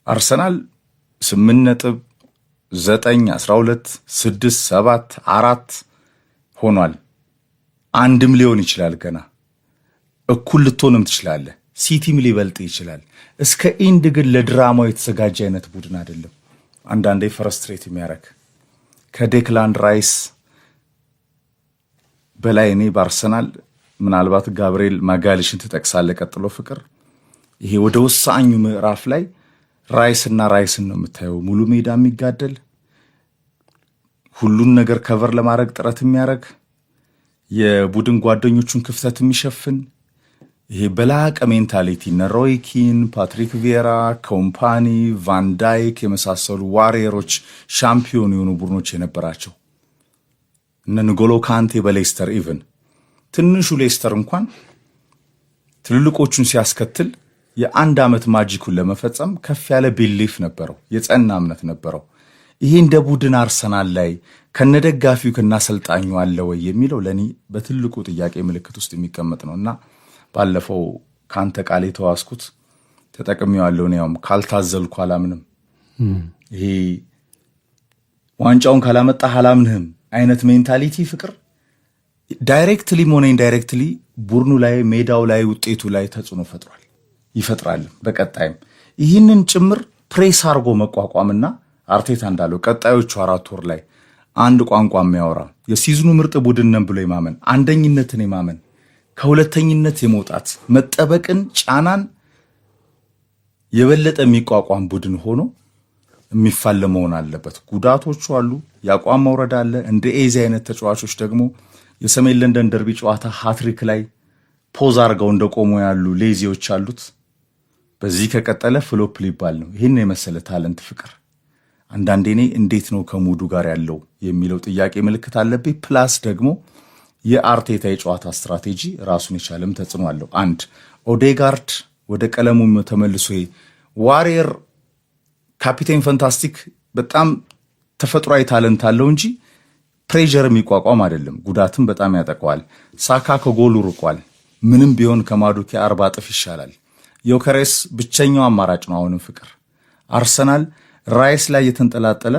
አርሰናል 8 ነጥብ 9 12 6 7 4 ሆኗል። አንድም ሊሆን ይችላል ገና እኩል ልትሆንም ትችላለህ። ሲቲም ሊበልጥ ይችላል። እስከ ኢንድ ግን ለድራማው የተዘጋጀ አይነት ቡድን አይደለም። አንዳንዴ ፍረስትሬት የሚያደርግ ከዴክላን ራይስ በላይ እኔ በአርሰናል ምናልባት ጋብርኤል ማጋሊሽን ትጠቅሳለህ ቀጥሎ ፍቅር ይሄ ወደ ወሳኙ ምዕራፍ ላይ ራይስን ነው የምታየው። ሙሉ ሜዳ የሚጋደል ሁሉን ነገር ከቨር ለማድረግ ጥረት የሚያደርግ የቡድን ጓደኞቹን ክፍተት የሚሸፍን ይሄ በላቀ ሜንታሊቲ እነ ሮይ ኪን፣ ፓትሪክ ቪየራ፣ ኮምፓኒ፣ ቫንዳይክ የመሳሰሉ ዋሪየሮች ሻምፒዮን የሆኑ ቡድኖች የነበራቸው እነ ንጎሎ ካንቴ በሌስተር ኢቭን ትንሹ ሌስተር እንኳን ትልልቆቹን ሲያስከትል የአንድ ዓመት ማጂኩን ለመፈጸም ከፍ ያለ ቢሊፍ ነበረው፣ የጸና እምነት ነበረው። ይሄ እንደ ቡድን አርሰናል ላይ ከነደጋፊው ከናሰልጣኙ አለ ወይ የሚለው ለኔ በትልቁ ጥያቄ ምልክት ውስጥ የሚቀመጥ ነውና ባለፈው ካንተ ቃል የተዋስኩት ተጠቅሜዋለሁ። ያውም ካልታዘልኩ አላምንም፣ ይሄ ዋንጫውን ካላመጣ አላምንህም አይነት ሜንታሊቲ ፍቅር ዳይሬክትሊ ሆነ ኢንዳይሬክትሊ ቡድኑ ላይ ሜዳው ላይ ውጤቱ ላይ ተጽዕኖ ይፈጥራል። በቀጣይም ይህንን ጭምር ፕሬስ አርጎ መቋቋምና አርቴታ እንዳለው ቀጣዮቹ 4 ወር ላይ አንድ ቋንቋ የሚያወራ የሲዝኑ ምርጥ ቡድን ነን ብሎ የማመን አንደኝነትን የማመን ከሁለተኝነት የመውጣት መጠበቅን ጫናን የበለጠ የሚቋቋም ቡድን ሆኖ የሚፋለም መሆን አለበት። ጉዳቶቹ አሉ፣ ያቋም መውረድ አለ። እንደ ኤዚ አይነት ተጫዋቾች ደግሞ የሰሜን ለንደን ደርቢ ጨዋታ ሃትሪክ ላይ ፖዝ አርገው እንደቆሙ ያሉ ሌዚዎች አሉት። በዚህ ከቀጠለ ፍሎፕ ሊባል ነው። ይህን የመሰለ ታለንት ፍቅር አንዳንዴ እኔ እንዴት ነው ከሙዱ ጋር ያለው የሚለው ጥያቄ ምልክት አለብኝ። ፕላስ ደግሞ የአርቴታ የጨዋታ ስትራቴጂ ራሱን የቻለም ተጽዕኖ አለው። አንድ ኦዴጋርድ ወደ ቀለሙ ተመልሶ ዋሪየር ካፒቴን ፋንታስቲክ በጣም ተፈጥሯዊ ታለንት አለው እንጂ ፕሬዠር የሚቋቋም አይደለም። ጉዳትም በጣም ያጠቀዋል። ሳካ ከጎሉ ርቋል። ምንም ቢሆን ከማዱኬ 40 እጥፍ ይሻላል። ዮከሬስ ብቸኛው አማራጭ ነው። አሁንም ፍቅር አርሰናል ራይስ ላይ የተንጠላጠለ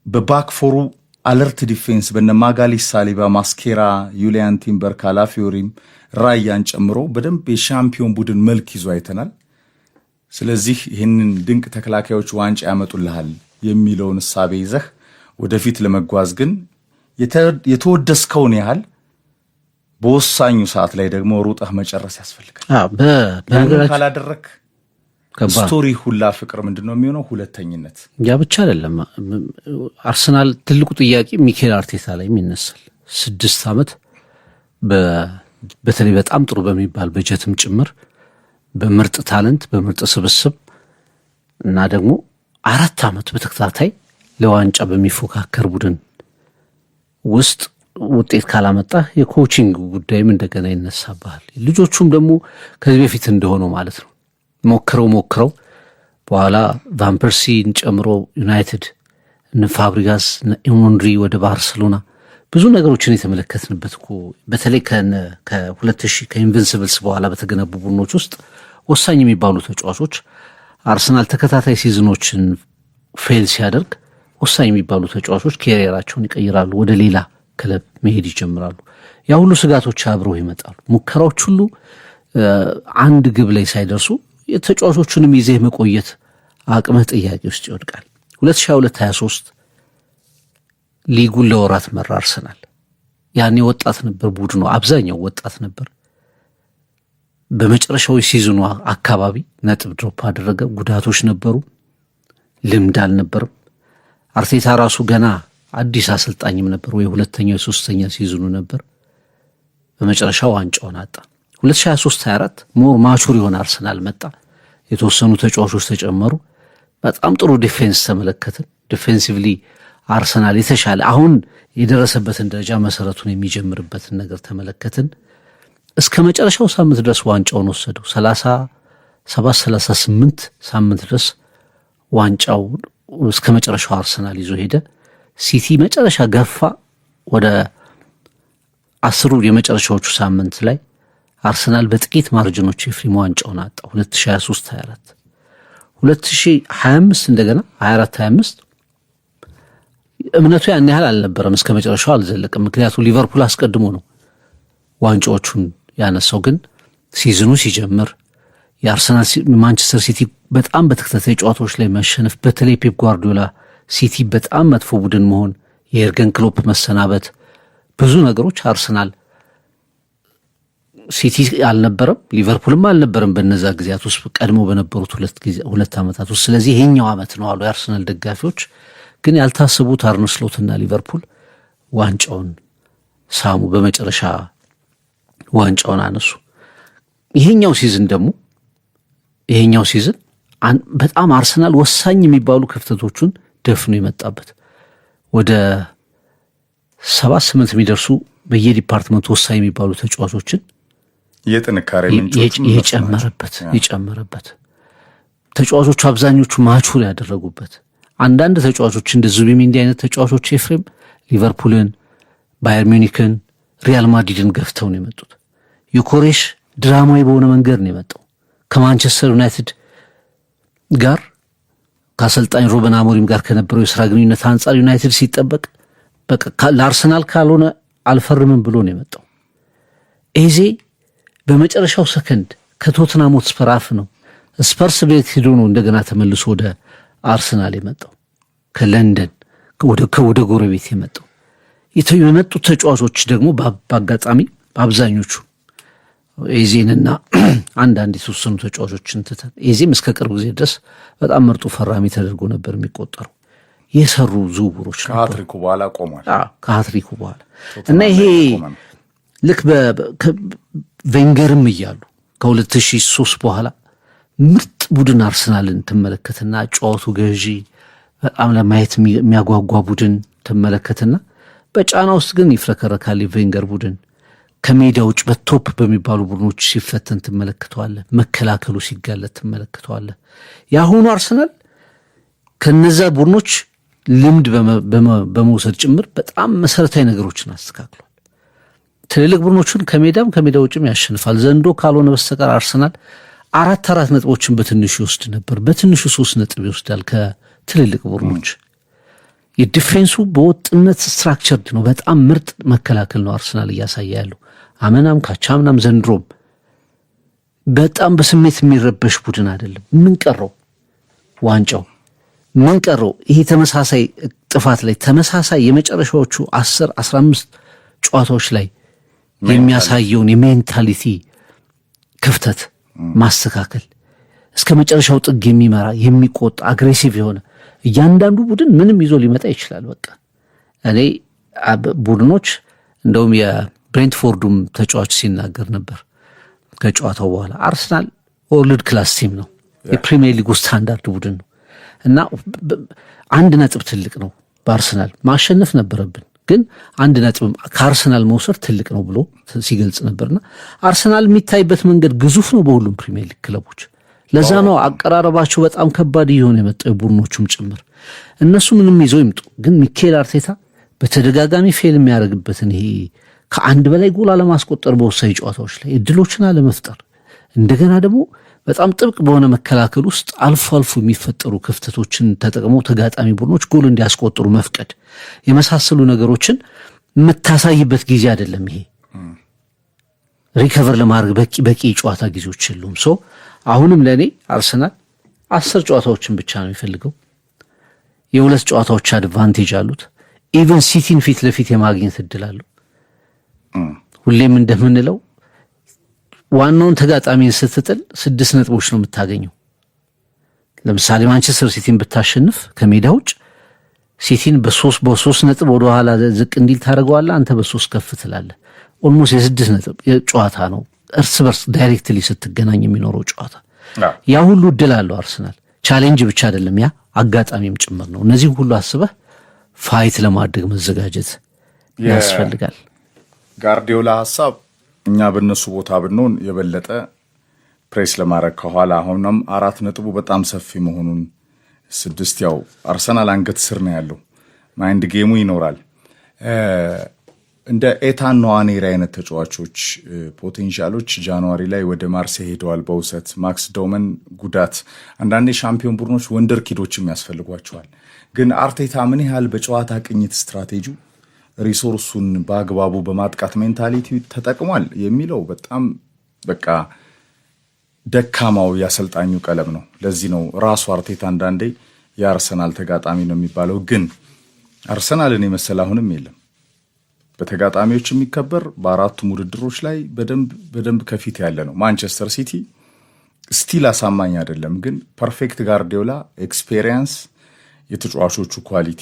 በባክ ፎሩ አለርት ዲፌንስ በነ ማጋሊሽ፣ ሳሊባ፣ ማስኬራ፣ ዩሊያን ቲምበር፣ ካላፊዮሪም ራያን ጨምሮ በደንብ የሻምፒዮን ቡድን መልክ ይዞ አይተናል። ስለዚህ ይህንን ድንቅ ተከላካዮች ዋንጫ ያመጡልሃል የሚለውን እሳቤ ይዘህ ወደፊት ለመጓዝ ግን የተወደስከውን ያህል በወሳኙ ሰዓት ላይ ደግሞ ሩጠህ መጨረስ ያስፈልጋል። ካላደረክ ስቶሪ ሁላ ፍቅር ምንድነው የሚሆነው? ሁለተኝነት። ያ ብቻ አይደለም። አርሰናል ትልቁ ጥያቄ ሚኬል አርቴታ ላይ ይነሳል። 6 ዓመት በተለይ በጣም ጥሩ በሚባል በጀትም ጭምር በምርጥ ታለንት በምርጥ ስብስብ እና ደግሞ 4 ዓመት በተከታታይ ለዋንጫ በሚፎካከር ቡድን ውስጥ ውጤት ካላመጣ የኮቺንግ ጉዳይም እንደገና ይነሳባል። ልጆቹም ደግሞ ከዚህ በፊት እንደሆነው ማለት ነው ሞክረው በኋላ ቫን ፐርሲን ጨምሮ ዩናይትድ እነ ፋብሪጋስ እነ ኢሞንድሪ ወደ ባርሴሎና ብዙ ነገሮችን የተመለከትንበት እኮ በተለይ ከ2000 ከኢንቪንሲብልስ በኋላ በተገነቡ ቡድኖች ውስጥ ወሳኝ የሚባሉ ተጫዋቾች አርሰናል ተከታታይ ሲዝኖችን ፌል ሲያደርግ ወሳኝ የሚባሉ ተጫዋቾች ካሪየራቸውን ይቀይራሉ፣ ወደ ሌላ ክለብ መሄድ ይጀምራሉ። ያ ሁሉ ስጋቶች አብረው ይመጣሉ። ሙከራዎች ሁሉ አንድ ግብ ላይ ሳይደርሱ የተጫዋቾቹንም ይዘህ መቆየት አቅምህ ጥያቄ ውስጥ ይወድቃል። 2022-23 ሊጉን ለወራት መራ አርሰናል። ያኔ ወጣት ነበር ቡድኑ፣ አብዛኛው ወጣት ነበር። በመጨረሻው ሲዝኑ አካባቢ ነጥብ ድሮፕ አደረገ። ጉዳቶች ነበሩ፣ ልምድ አልነበርም። አርቴታ ራሱ ገና አዲስ አሰልጣኝም ነበር፣ ወይ ሁለተኛው የሶስተኛ ሲዝኑ ነበር። በመጨረሻው ዋንጫውን አጣ። 2023-24 ሞር ማቹር የሆነ አርሰናል መጣ። የተወሰኑ ተጫዋቾች ተጨመሩ። በጣም ጥሩ ዲፌንስ ተመለከትን። ዲፌንሲቭሊ አርሰናል የተሻለ አሁን የደረሰበትን ደረጃ መሰረቱን የሚጀምርበትን ነገር ተመለከትን። እስከ መጨረሻው ሳምንት ድረስ ዋንጫውን ወሰደው። 37-38 ሳምንት ድረስ ዋንጫው እስከ መጨረሻው አርሰናል ይዞ ሄደ። ሲቲ መጨረሻ ገፋ። ወደ 10 የመጨረሻዎቹ ሳምንት ላይ አርሰናል በጥቂት ማርጅኖች የፍሪም ዋንጫውን አጣ። 2023-24 2025 እንደገና 24-25 እምነቱ ያን ያህል አልነበረም፣ እስከ መጨረሻው አልዘለቀም። ምክንያቱም ሊቨርፑል አስቀድሞ ነው ዋንጫዎቹን ያነሳው። ግን ሲዝኑ ሲጀምር የአርሰናል ማንቸስተር ሲቲ በጣም በተከታታይ ጨዋታዎች ላይ መሸነፍ፣ በተለይ ፔፕ ጓርዲዮላ ሲቲ በጣም መጥፎ ቡድን መሆን፣ የኤርገን ክሎፕ መሰናበት፣ ብዙ ነገሮች አርሰናል ሲቲ አልነበረም፣ ሊቨርፑልም አልነበረም በነዛ ጊዜያት ውስጥ ቀድሞ በነበሩት 2 ዓመታት ውስጥ። ስለዚህ ይሄኛው ዓመት ነው አሉ የአርሰናል ደጋፊዎች። ግን ያልታሰቡት አርነ ስሎትና ሊቨርፑል ዋንጫውን ሳሙ። በመጨረሻ ዋንጫውን አነሱ። ይሄኛው ሲዝን በጣም አርሰናል ወሳኝ የሚባሉ ክፍተቶቹን ደፍኖ የመጣበት ወደ 7-8 የሚደርሱ በየዲፓርትመንቱ ወሳኝ የሚባሉ ተጫዋቾችን የጥንካሬ ምንጮችን የጨመረበት ተጫዋቾቹ አብዛኞቹ ማቹር ያደረጉበት፣ አንዳንድ ተጫዋቾች እንደ ዙቢሜንዲ አይነት ተጫዋቾች ኤፍሬም ሊቨርፑልን፣ ባየር ሚዩኒክን፣ ሪያል ማድሪድን ገፍተው ነው የመጡት። ዩኮሬሽ ድራማዊ በሆነ መንገድ ነው የመጣው። ከማንቸስተር ዩናይትድ ጋር ከአሰልጣኝ ሩበን አሞሪም ጋር ከነበረው የሥራ ግንኙነት አንጻር ዩናይትድ ሲጠበቅ በቃ ለአርሰናል ካልሆነ አልፈርምም ብሎ ነው የመጣው። ኤዜ በመጨረሻው ሰከንድ ከቶትናም ሆትስፐር አፍ ነው ስፐርስ ቤት ሄዶ ነው እንደገና ተመልሶ ወደ አርሰናል የመጣው። ከለንደን ወደ ጎረቤት የመጣው የመጡት ተጫዋቾች ደግሞ በአጋጣሚ አብዛኞቹ ኤዜንና አንዳንድ የተወሰኑ ተጫዋቾችን ትተን ኤዜም እስከ ቅርብ ጊዜ ድረስ በጣም ምርጡ ፈራሚ ተደርጎ ነበር የሚቆጠረው። የሰሩ ዝውውሮች ከሃትሪኩ በኋላ ቆሟል። ከሃትሪኩ በኋላ እና ይሄ ልክ በቬንገርም እያሉ ከ2003 በኋላ ምርጥ ቡድን አርሰናልን ትመለከትና ጨዋቱ ገዢ በጣም ለማየት የሚያጓጓ ቡድን ትመለከትና በጫና ውስጥ ግን ይፍረከረካል። የቬንገር ቡድን ከሜዳ ውጭ በቶፕ በሚባሉ ቡድኖች ሲፈተን ትመለከተዋለህ። መከላከሉ ሲጋለጥ ትመለከተዋለህ። የአሁኑ አርሰናል ከነዛ ቡድኖች ልምድ በመውሰድ ጭምር በጣም መሰረታዊ ነገሮችን አስተካክሏል። ትልልቅ ቡድኖቹን ከሜዳ ውጭም ያሸንፋል። ዘንዶ ካልሆነ በስተቀር አርሰናል 4 ነጥቦችን በትንሹ ይወስድ ነበር። በትንሹ 3 ነጥብ ይወስዳል ከትልልቅ ቡድኖች። የዲፌንሱ በወጥነት ስትራክቸርድ ነው። በጣም ምርጥ መከላከል ነው አርሰናል እያሳየ ያለው። አመናም ካቻምናም ዘንድሮም በጣም በስሜት የሚረበሽ ቡድን አይደለም። ምን ቀረው? ዋንጫው ምን ቀረው? ይሄ ተመሳሳይ ጥፋት ላይ ተመሳሳይ የመጨረሻዎቹ 10-15 ጨዋታዎች ላይ የሚያሳየውን የሜንታሊቲ ክፍተት ማስተካከል፣ እስከ መጨረሻው ጥግ የሚመራ የሚቆጣ አግሬሲቭ የሆነ እያንዳንዱ ቡድን ምንም ይዞ ሊመጣ ይችላል። በቃ እኔ ቡድኖች እንደውም የብሬንትፎርዱም ተጫዋች ሲናገር ነበር ከጨዋታው በኋላ አርሰናል ወርልድ ክላስ ቲም ነው። የፕሪሚየር ሊጉ ስታንዳርድ ቡድን ነው እና 1 ነጥብ ትልቅ ነው። በአርሰናል ማሸነፍ ነበረብን ግን 1 ነጥብ ከአርሰናል መውሰድ ትልቅ ነው ብሎ ሲገልጽ ነበርና አርሰናል የሚታይበት መንገድ ግዙፍ ነው በሁሉም ፕሪሚየር ሊግ ክለቦች። ለዛ ነው አቀራረባቸው በጣም ከባድ እየሆነ የመጣው ቡድኖቹም ጭምር። እነሱ ምንም ይዘው ይምጡ ግን ሚኬል አርቴታ በተደጋጋሚ ፌል የሚያደርግበትን ይሄ ከ1 በላይ ጎል አለማስቆጠር በወሳኝ ጨዋታዎች ላይ እድሎችን አለመፍጠር እንደገና ደግሞ በጣም ጥብቅ በሆነ መከላከል ውስጥ አልፎ አልፎ የሚፈጠሩ ክፍተቶችን ተጠቅሞ ተጋጣሚ ቡድኖች ጎል እንዲያስቆጥሩ መፍቀድ የመሳሰሉ ነገሮችን የምታሳይበት ጊዜ አይደለም። ይሄ ሪከቨር ለማድረግ በቂ ጨዋታ ጊዜዎች የሉም። አሁንም ለኔ አርሰናል 10 ጨዋታዎችን ብቻ ነው የሚፈልገው። የ2 ጨዋታዎች አድቫንቴጅ አሉት። ኢቨን ሲቲን ፊት ለፊት የማግኘት እድል አለው። ሁሌም እንደምንለው ዋናውን ተጋጣሚን ስትጥል 6 ነጥቦች ነው የምታገኘው። ለምሳሌ ማንቸስተር ሲቲን ብታሸንፍ ከሜዳ ውጭ ሲቲን በ3 ነጥብ ወደ ኋላ ዝቅ እንዲል ታደርገዋለህ። አንተ በ3 ከፍ ትላለህ። ኦልሞስት የ6 ነጥብ ጨዋታ ነው እርስ በርስ ዳይሬክትሊ ስትገናኝ የሚኖረው ጨዋታ። ያ ሁሉ እድል አለው አርሰናል። ቻሌንጅ ብቻ አይደለም ያ አጋጣሚም ጭምር ነው። እነዚህ ሁሉ አስበህ ፋይት ለማድረግ መዘጋጀት ያስፈልጋል። ጋርዲዮላ ሐሳብ እኛ በእነሱ ቦታ ብንሆን የበለጠ ፕሬስ ለማድረግ ከኋላ አሁንም 4 ነጥቡ በጣም ሰፊ መሆኑን 6 ያው አርሰናል አንገት ስር ነው ያለው። ማይንድ ጌሙ ይኖራል። እንደ ኤታን ኖዋኔሪ አይነት ተጫዋቾች ፖቴንሻሎች ጃንዋሪ ላይ ወደ ማርሴይ ሄደዋል በውሰት። ማክስ ዶመን ጉዳት፣ አንዳንዴ ሻምፒዮን ቡድኖች ወንደር ኪዶችም ያስፈልጓቸዋል። ግን አርቴታ ምን ያህል በጨዋታ ቅኝት ስትራቴጂው ሪሶርሱን በአግባቡ በማጥቃት ሜንታሊቲ ተጠቅሟል የሚለው በጣም በቃ ደካማው ያሰልጣኙ ቀለም ነው። ለዚህ ነው ራሱ አርቴታ አንዳንዴ የአርሰናል ተጋጣሚ ነው የሚባለው። ግን አርሰናልን የመሰለ አሁንም የለም። በተጋጣሚዎች የሚከበር በ4ቱም ውድድሮች ላይ በደንብ ከፊት ያለ ነው። ማንቸስተር ሲቲ ስቲል አሳማኝ አይደለም። ግን ፐርፌክት ጋርዲዮላ ኤክስፔሪየንስ፣ የተጫዋቾቹ ኳሊቲ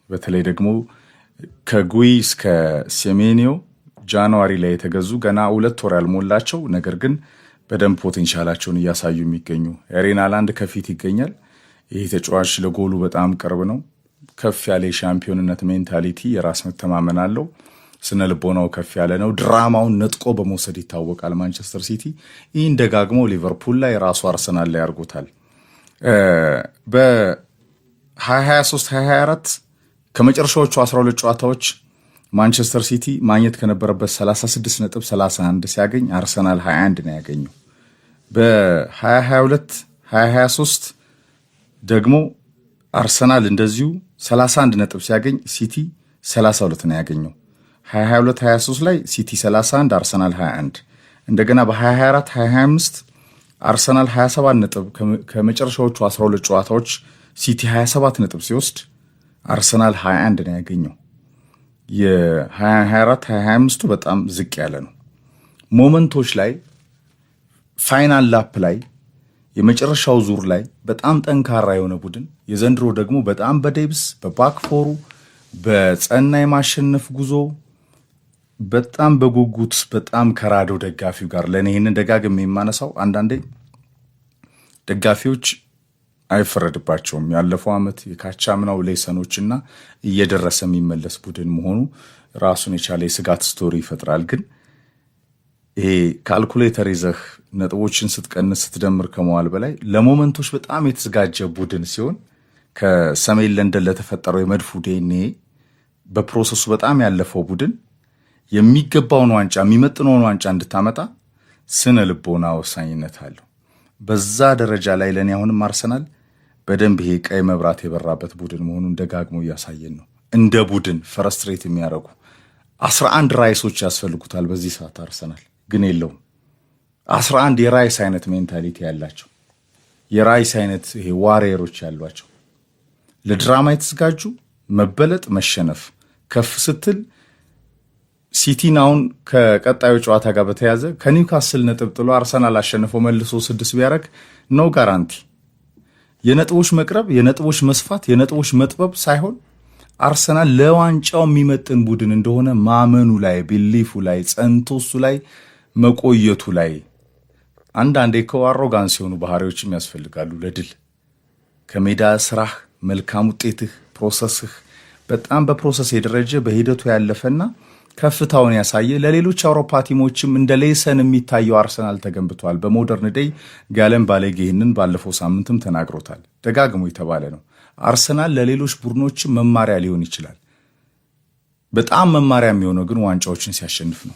በተለይ ደግሞ ከጉይ እስከ ሴሜኒዮ ጃንዋሪ ላይ የተገዙ ገና 2 ወር ያልሞላቸው ነገር ግን በደንብ ፖቴንሻላቸውን እያሳዩ የሚገኙ ኤሪን ሃላንድ ከፊት ይገኛል። ይህ ተጫዋች ለጎሉ በጣም ቅርብ ነው። ከፍ ያለ የሻምፒዮንነት ሜንታሊቲ፣ የራስ መተማመን አለው። ስነ ልቦናው ከፍ ያለ ነው። ድራማውን ነጥቆ በመውሰድ ይታወቃል ማንቸስተር ሲቲ። ይህን ደጋግሞ ሊቨርፑል ላይ ራሱ አርሰናል ላይ አድርጎታል። በ2023-2024 ከመጨረሻዎቹ 12 ጨዋታዎች ማንቸስተር ሲቲ ማግኘት ከነበረበት 36 ነጥብ 31 ሲያገኝ አርሰናል 21 ነው ያገኘው። በ2022-2023 ደግሞ አርሰናል እንደዚሁ 31 ነጥብ ሲያገኝ ሲቲ 32 ነው ያገኘው። 2022-23 ላይ ሲቲ 31 አርሰናል 21። እንደገና በ2024-2025 አርሰናል 27 ነጥብ ከመጨረሻዎቹ 12 ጨዋታዎች ሲቲ 27 ነጥብ ሲወስድ አርሰናል 21 ነው ያገኘው። የ2024-2025 በጣም ዝቅ ያለ ነው። ሞመንቶች ላይ ፋይናል ላፕ ላይ የመጨረሻው ዙር ላይ በጣም ጠንካራ የሆነ ቡድን፣ የዘንድሮ ደግሞ በጣም በዴብስ በባክፎሩ በጸና የማሸነፍ ጉዞ በጣም በጉጉት በጣም ከራዶ ደጋፊው ጋር ለእኔ ይህንን ደጋግሜ የማነሳው አንዳንዴ ደጋፊዎች አይፈረድባቸውም። ያለፈው ዓመት የካቻምናው ሌሰኖችና እየደረሰ የሚመለስ ቡድን መሆኑ ራሱን የቻለ የስጋት ስቶሪ ይፈጥራል። ግን ይሄ ካልኩሌተር ይዘህ ነጥቦችን ስትቀንስ ስትደምር ከመዋል በላይ ለሞመንቶች በጣም የተዘጋጀ ቡድን ሲሆን ከሰሜን ለንደን ለተፈጠረው የመድፉ ዲኤንኤ በፕሮሰሱ በጣም ያለፈው ቡድን የሚገባውን ዋንጫ የሚመጥነውን ዋንጫ እንድታመጣ ስነ ልቦና ወሳኝነት አለው። በዛ ደረጃ ላይ ለእኔ አሁንም አርሰናል በደንብ ይሄ ቀይ መብራት የበራበት ቡድን መሆኑን ደጋግሞ እያሳየን ነው። እንደ ቡድን ፈረስትሬት የሚያደርጉ 11 ራይሶች ያስፈልጉታል በዚህ ሰዓት አርሰናል ግን የለውም። 11 የራይስ አይነት ሜንታሊቲ ያላቸው የራይስ አይነት ይሄ ዋሪየሮች ያሏቸው ለድራማ የተዘጋጁ መበለጥ፣ መሸነፍ ከፍ ስትል ሲቲን አሁን ከቀጣዩ ጨዋታ ጋር በተያዘ ከኒውካስል ነጥብ ጥሎ አርሰናል አሸንፎ መልሶ 6 ቢያደርግ ነው ጋራንቲ። የነጥቦች መቅረብ፣ የነጥቦች መስፋት፣ የነጥቦች መጥበብ ሳይሆን አርሰናል ለዋንጫው የሚመጥን ቡድን እንደሆነ ማመኑ ላይ ቢሊፉ ላይ ጸንቶ እሱ ላይ መቆየቱ ላይ አንዳንዴ እኮ አሮጋንስ የሆኑ ባህሪዎችም ያስፈልጋሉ ለድል። ከሜዳ ስራህ መልካም ውጤትህ ፕሮሰስህ በጣም በፕሮሰስ የደረጀ በሂደቱ ያለፈና ከፍታውን ያሳየ ለሌሎች አውሮፓ ቲሞችም እንደ ሌሰን የሚታየው አርሰናል ተገንብቷል። በሞደርን ዴይ ጋለን ባሌጌ ይህንን ባለፈው ሳምንትም ተናግሮታል። ደጋግሞ የተባለ ነው። አርሰናል ለሌሎች ቡድኖች መማሪያ ሊሆን ይችላል። በጣም መማሪያ የሚሆነው ግን ዋንጫዎችን ሲያሸንፍ ነው።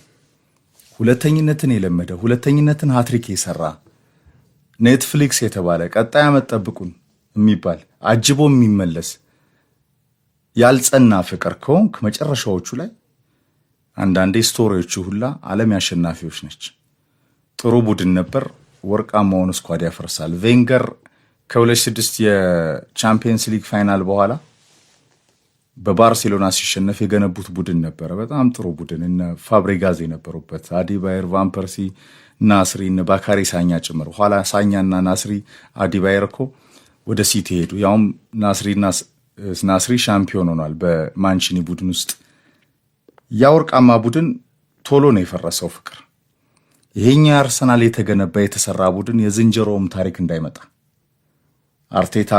ሁለተኝነትን የለመደ ሁለተኝነትን ሃትሪክ የሰራ ኔትፍሊክስ የተባለ ቀጣይ ዓመት ጠብቁን የሚባል አጅቦ የሚመለስ ያልጸና ፍቅር ከሆንክ መጨረሻዎቹ ላይ አንዳንዴ ስቶሪዎቹ ሁላ ዓለም ያሸናፊዎች ነች። ጥሩ ቡድን ነበር፣ ወርቃማውን ስኳድ ያፈርሳል። ቬንገር ከ2006 የቻምፒየንስ ሊግ ፋይናል በኋላ በባርሴሎና ሲሸነፍ የገነቡት ቡድን ነበረ። በጣም ጥሩ ቡድን፣ እነ ፋብሪጋዝ የነበሩበት አዲባየር፣ ቫን ፐርሲ፣ ናስሪ፣ እነ ባካሪ ሳኛ ጭምር። ኋላ ሳኛና ናስሪ አዲባየር እኮ ወደ ሲቲ ሄዱ። ያውም ናስሪ ሻምፒዮን ሆኗል በማንቺኒ ቡድን ውስጥ። ያ ወርቃማ ቡድን ቶሎ ነው የፈረሰው ፍቅር። ይሄኛው አርሰናል የተገነባ የተሰራ ቡድን የዝንጀሮውም ታሪክ እንዳይመጣ አርቴታ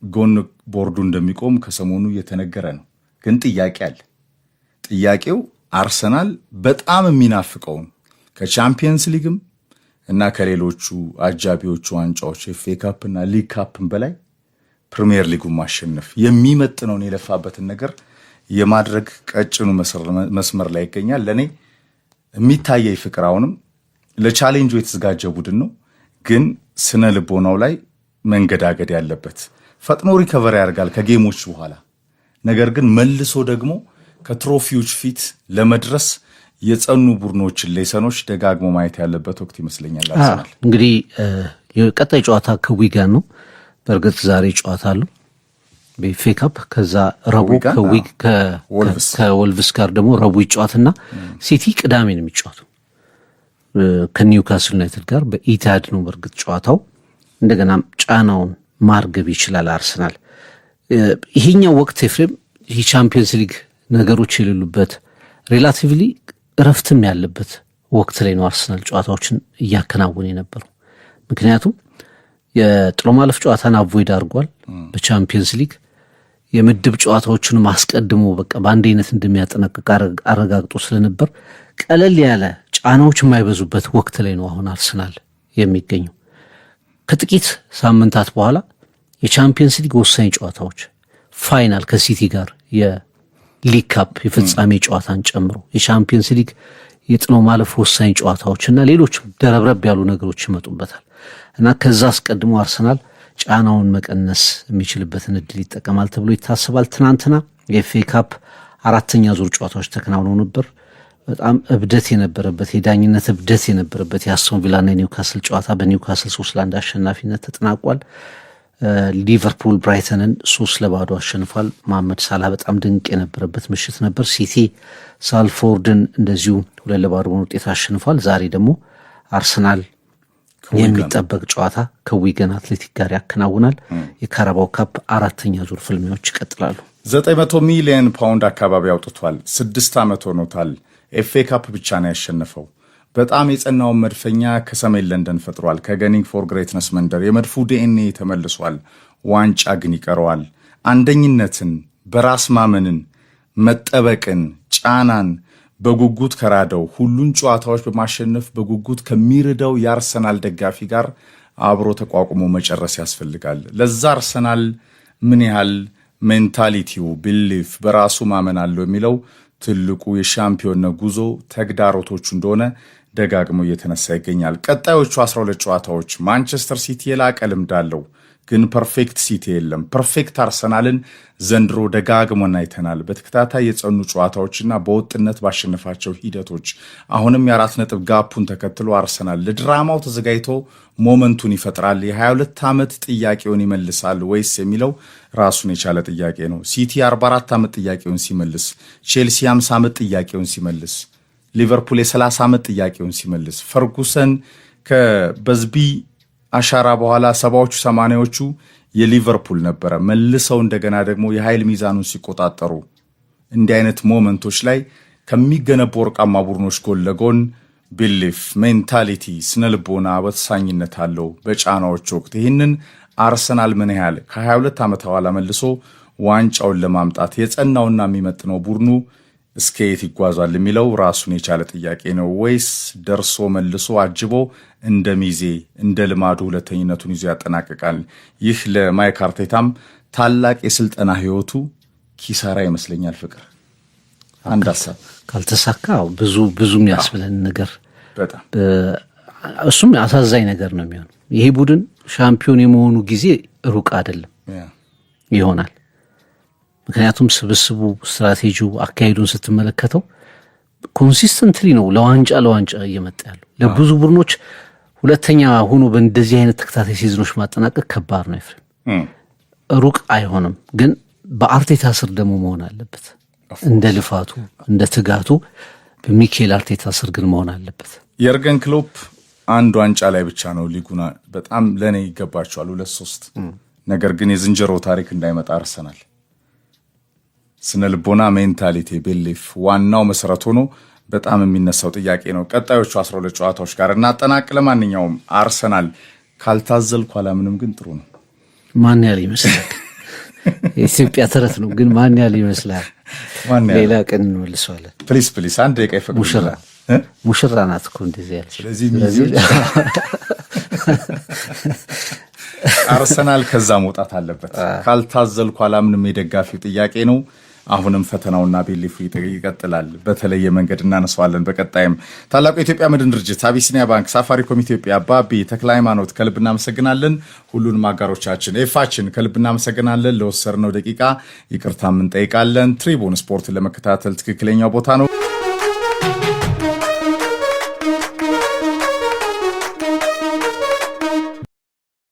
ጎን ቦርዱ እንደሚቆም ከሰሞኑ እየተነገረ ነው። ግን ጥያቄ አለ። ጥያቄው አርሰናል በጣም የሚናፍቀውን ከቻምፒየንስ ሊግም እና ከሌሎቹ አጃቢዎቹ ዋንጫዎች ኤፍኤ ካፕ እና ሊግ ካፕን በላይ ፕሪሚየር ሊጉን ማሸነፍ የሚመጥነውን የለፋበትን ነገር የማድረግ ቀጭኑ መስመር ላይ ይገኛል። ለኔ የሚታየኝ ፍቅር አሁንም ለቻሌንጁ የተዘጋጀ ቡድን ነው፣ ግን ስነ ልቦናው ላይ መንገዳገድ ያለበት። ፈጥኖ ሪከቨር ያደርጋል ከጌሞች በኋላ፣ ነገር ግን መልሶ ደግሞ ከትሮፊዎች ፊት ለመድረስ የጸኑ ቡድኖችን ሌሰኖች ደጋግሞ ማየት ያለበት ወቅት ይመስለኛል። አርሰናል እንግዲህ የቀጣይ ጨዋታ ከዊጋን ነው። በእርግጥ ዛሬ ጨዋታ አለው በኤፍኤ ካፕ፣ ከዛ ረቡዕ ከወልቭስ ጋር ደግሞ ረቡዕ ይጫወትና ሲቲ ቅዳሜ ነው የሚጫወተው ከኒውካስል ዩናይትድ ጋር በኢታድ ነው። በእርግጥ ጨዋታው እንደገና ጫናውን ማርገብ ይችላል አርሰናል። ይሄኛው ወቅት ኤፍሬም ይህ ቻምፒየንስ ሊግ ነገሮች የሌሉበት ሪላቲቭሊ እረፍትም ያለበት ወቅት ላይ ነው አርሰናል ጨዋታዎችን እያከናወነ የነበረው። ምክንያቱም የጥሎ ማለፍ ጨዋታን አቮይድ አድርጓል። በቻምፒየንስ ሊግ የምድብ ጨዋታዎችንም አስቀድሞ በቃ በአንድ አይነት እንደሚያጠናቅቅ አረጋግጦ ስለነበር ቀለል ያለ ጫናዎች የማይበዙበት ወቅት ላይ ነው አሁን አርሰናል የሚገኘው። ከጥቂት ሳምንታት በኋላ የቻምፒየንስ ሊግ ወሳኝ ጨዋታዎች ፋይናል ከሲቲ ጋር የሊግ ካፕ የፍጻሜ ጨዋታን ጨምሮ የቻምፒየንስ ሊግ የጥሎ ማለፍ ወሳኝ ጨዋታዎች እና ሌሎች ደረብረብ ያሉ ነገሮች ይመጡበታል እና ከዛ አስቀድሞ አርሰናል ጫናውን መቀነስ የሚችልበትን እድል ይጠቀማል ተብሎ ይታሰባል። ትናንትና የኤፍኤ ካፕ አራተኛ ዙር ጨዋታዎች ተከናውነው ነበር። በጣም እብደት የነበረበት የዳኝነት እብደት የነበረበት የአስቶን ቪላና የኒውካስል ጨዋታ በኒውካስል 3-1 አሸናፊነት ተጠናቋል። ሊቨርፑል ብራይተንን 3-0 አሸንፏል። መሐመድ ሳላህ በጣም ድንቅ የነበረበት ምሽት ነበር። ሲቲ ሳልፎርድን እንደዚሁ 2-0 ውጤት አሸንፏል። ዛሬ ደግሞ አርሰናል የሚጠበቅ ጨዋታ ከዊገን አትሌቲክ ጋር ያከናውናል። የካራባው ካፕ አራተኛ ዙር ፍልሚያዎች ይቀጥላሉ። 900 ሚሊዮን ፓውንድ አካባቢ አውጥቷል። 6 ዓመት ሆኖታል። ኤፍኤ ካፕ ብቻ ነው ያሸነፈው። በጣም የጸናውን መድፈኛ ከሰሜን ለንደን ፈጥሯል። ከገኒንግ ፎር ግሬትነስ መንደር የመድፉ ዲኤንኤ ተመልሷል። ዋንጫ ግን ይቀረዋል። አንደኝነትን፣ በራስ ማመንን፣ መጠበቅን፣ ጫናን በጉጉት ከራደው ሁሉን ጨዋታዎች በማሸነፍ በጉጉት ከሚርደው የአርሰናል ደጋፊ ጋር አብሮ ተቋቁሞ መጨረስ ያስፈልጋል። ለዛ አርሰናል ምን ያህል ሜንታሊቲው ቢሊፍ በራሱ ማመን አለው የሚለው ትልቁ የሻምፒዮንነት ጉዞ ተግዳሮቶቹ እንደሆነ ደጋግሞ እየተነሳ ይገኛል። ቀጣዮቹ 12 ጨዋታዎች ማንቸስተር ሲቲ የላቀ ልምድ አለው፣ ግን ፐርፌክት ሲቲ የለም። ፐርፌክት አርሰናልን ዘንድሮ ደጋግሞን አይተናል። በተከታታይ የጸኑ ጨዋታዎችና በወጥነት ባሸነፋቸው ሂደቶች አሁንም የ4 ነጥብ ጋፑን ተከትሎ አርሰናል ለድራማው ተዘጋጅቶ ሞመንቱን ይፈጥራል። የ22 ዓመት ጥያቄውን ይመልሳል ወይስ የሚለው ራሱን የቻለ ጥያቄ ነው። ሲቲ 44 ዓመት ጥያቄውን ሲመልስ፣ ቼልሲ 50 ዓመት ጥያቄውን ሲመልስ፣ ሊቨርፑል የ30 ዓመት ጥያቄውን ሲመልስ፣ ፈርጉሰን ከበዝቢ አሻራ በኋላ 70ዎቹ 80ዎቹ የሊቨርፑል ነበረ። መልሰው እንደገና ደግሞ የኃይል ሚዛኑን ሲቆጣጠሩ እንዲህ አይነት ሞመንቶች ላይ ከሚገነቡ ወርቃማ ቡድኖች ጎን ለጎን ቢሊፍ ሜንታሊቲ ስነልቦና ወሳኝነት አለው በጫናዎች ወቅት። ይህንን አርሰናል ምን ያህል ከ22 ዓመት በኋላ መልሶ ዋንጫውን ለማምጣት የጸናውና የሚመጥነው ቡድኑ እስከ የት ይጓዛል የሚለው ራሱን የቻለ ጥያቄ ነው። ወይስ ደርሶ መልሶ አጅቦ እንደ ሚዜ እንደ ልማዱ ሁለተኝነቱን ይዞ ያጠናቅቃል? ይህ ለማይክ አርቴታም ታላቅ የስልጠና ህይወቱ ኪሳራ ይመስለኛል። ፍቅር አንድ ሀሳብ ካልተሳካ ብዙ የሚያስብለን ነገር በጣም እሱም አሳዛኝ ነገር ነው የሚሆነው። ይሄ ቡድን ሻምፒዮን የመሆኑ ጊዜ ሩቅ አይደለም ይሆናል። ምክንያቱም ስብስቡ፣ ስትራቴጂው፣ አካሄዱን ስትመለከተው ኮንሲስተንትሊ ነው ለዋንጫ እየመጣ ያለው። ለብዙ ቡድኖች ሁለተኛ ሆኖ በእንደዚህ አይነት ተከታታይ ሲዝኖች ማጠናቀቅ ከባድ ነው። ኤፍሬም ሩቅ አይሆንም፣ ግን በአርቴታ ስር ደግሞ መሆን አለበት። እንደ ልፋቱ እንደ ትጋቱ በሚኬል አርቴታ ስር ግን መሆን አለበት። የርገን ክሎፕ አንድ ዋንጫ ላይ ብቻ ነው ሊጉና በጣም ለኔ ይገባቸዋል 2-3 ነገር ግን የዝንጀሮ ታሪክ እንዳይመጣ አርሰናል ስነ ልቦና ሜንታሊቲ ቢሊፍ ዋናው መሰረት ሆኖ በጣም የሚነሳው ጥያቄ ነው። ቀጣዮቹ 12 ጨዋታዎች ጋር እናጠናቅ። ለማንኛውም አርሰናል ካልታዘልኩ አላምንም፣ ግን ጥሩ ነው። ማን ያለ ይመስላል? የኢትዮጵያ ተረት ነው፣ ግን ማን ያለ ይመስላል? ሌላ ቀን እንመልሰዋለን። ፕሊስ አንድ ደቂቃ ይፈቅዱ። ሙሽራ ናት እኮ እንደዚህ ያለች። ስለዚህ አርሰናል ከዛ መውጣት አለበት። ካልታዘልኩ አላምንም የደጋፊው ጥያቄ ነው። አሁንም ፈተናውና ቢሊፉ ይቀጥላል። በተለየ መንገድ እናነሳዋለን። በቀጣይም ታላቁ የኢትዮጵያ መድን ድርጅት፣ አቢሲኒያ ባንክ፣ ሳፋሪኮም ኢትዮጵያ፣ ባቢ ተክለ ሃይማኖት ከልብ እናመሰግናለን። ሁሉንም አጋሮቻችን ኤፋችን ከልብ እናመሰግናለን። ለወሰድነው ደቂቃ ይቅርታም እንጠይቃለን። ትሪቡን ስፖርትን ለመከታተል ትክክለኛው ቦታ ነው።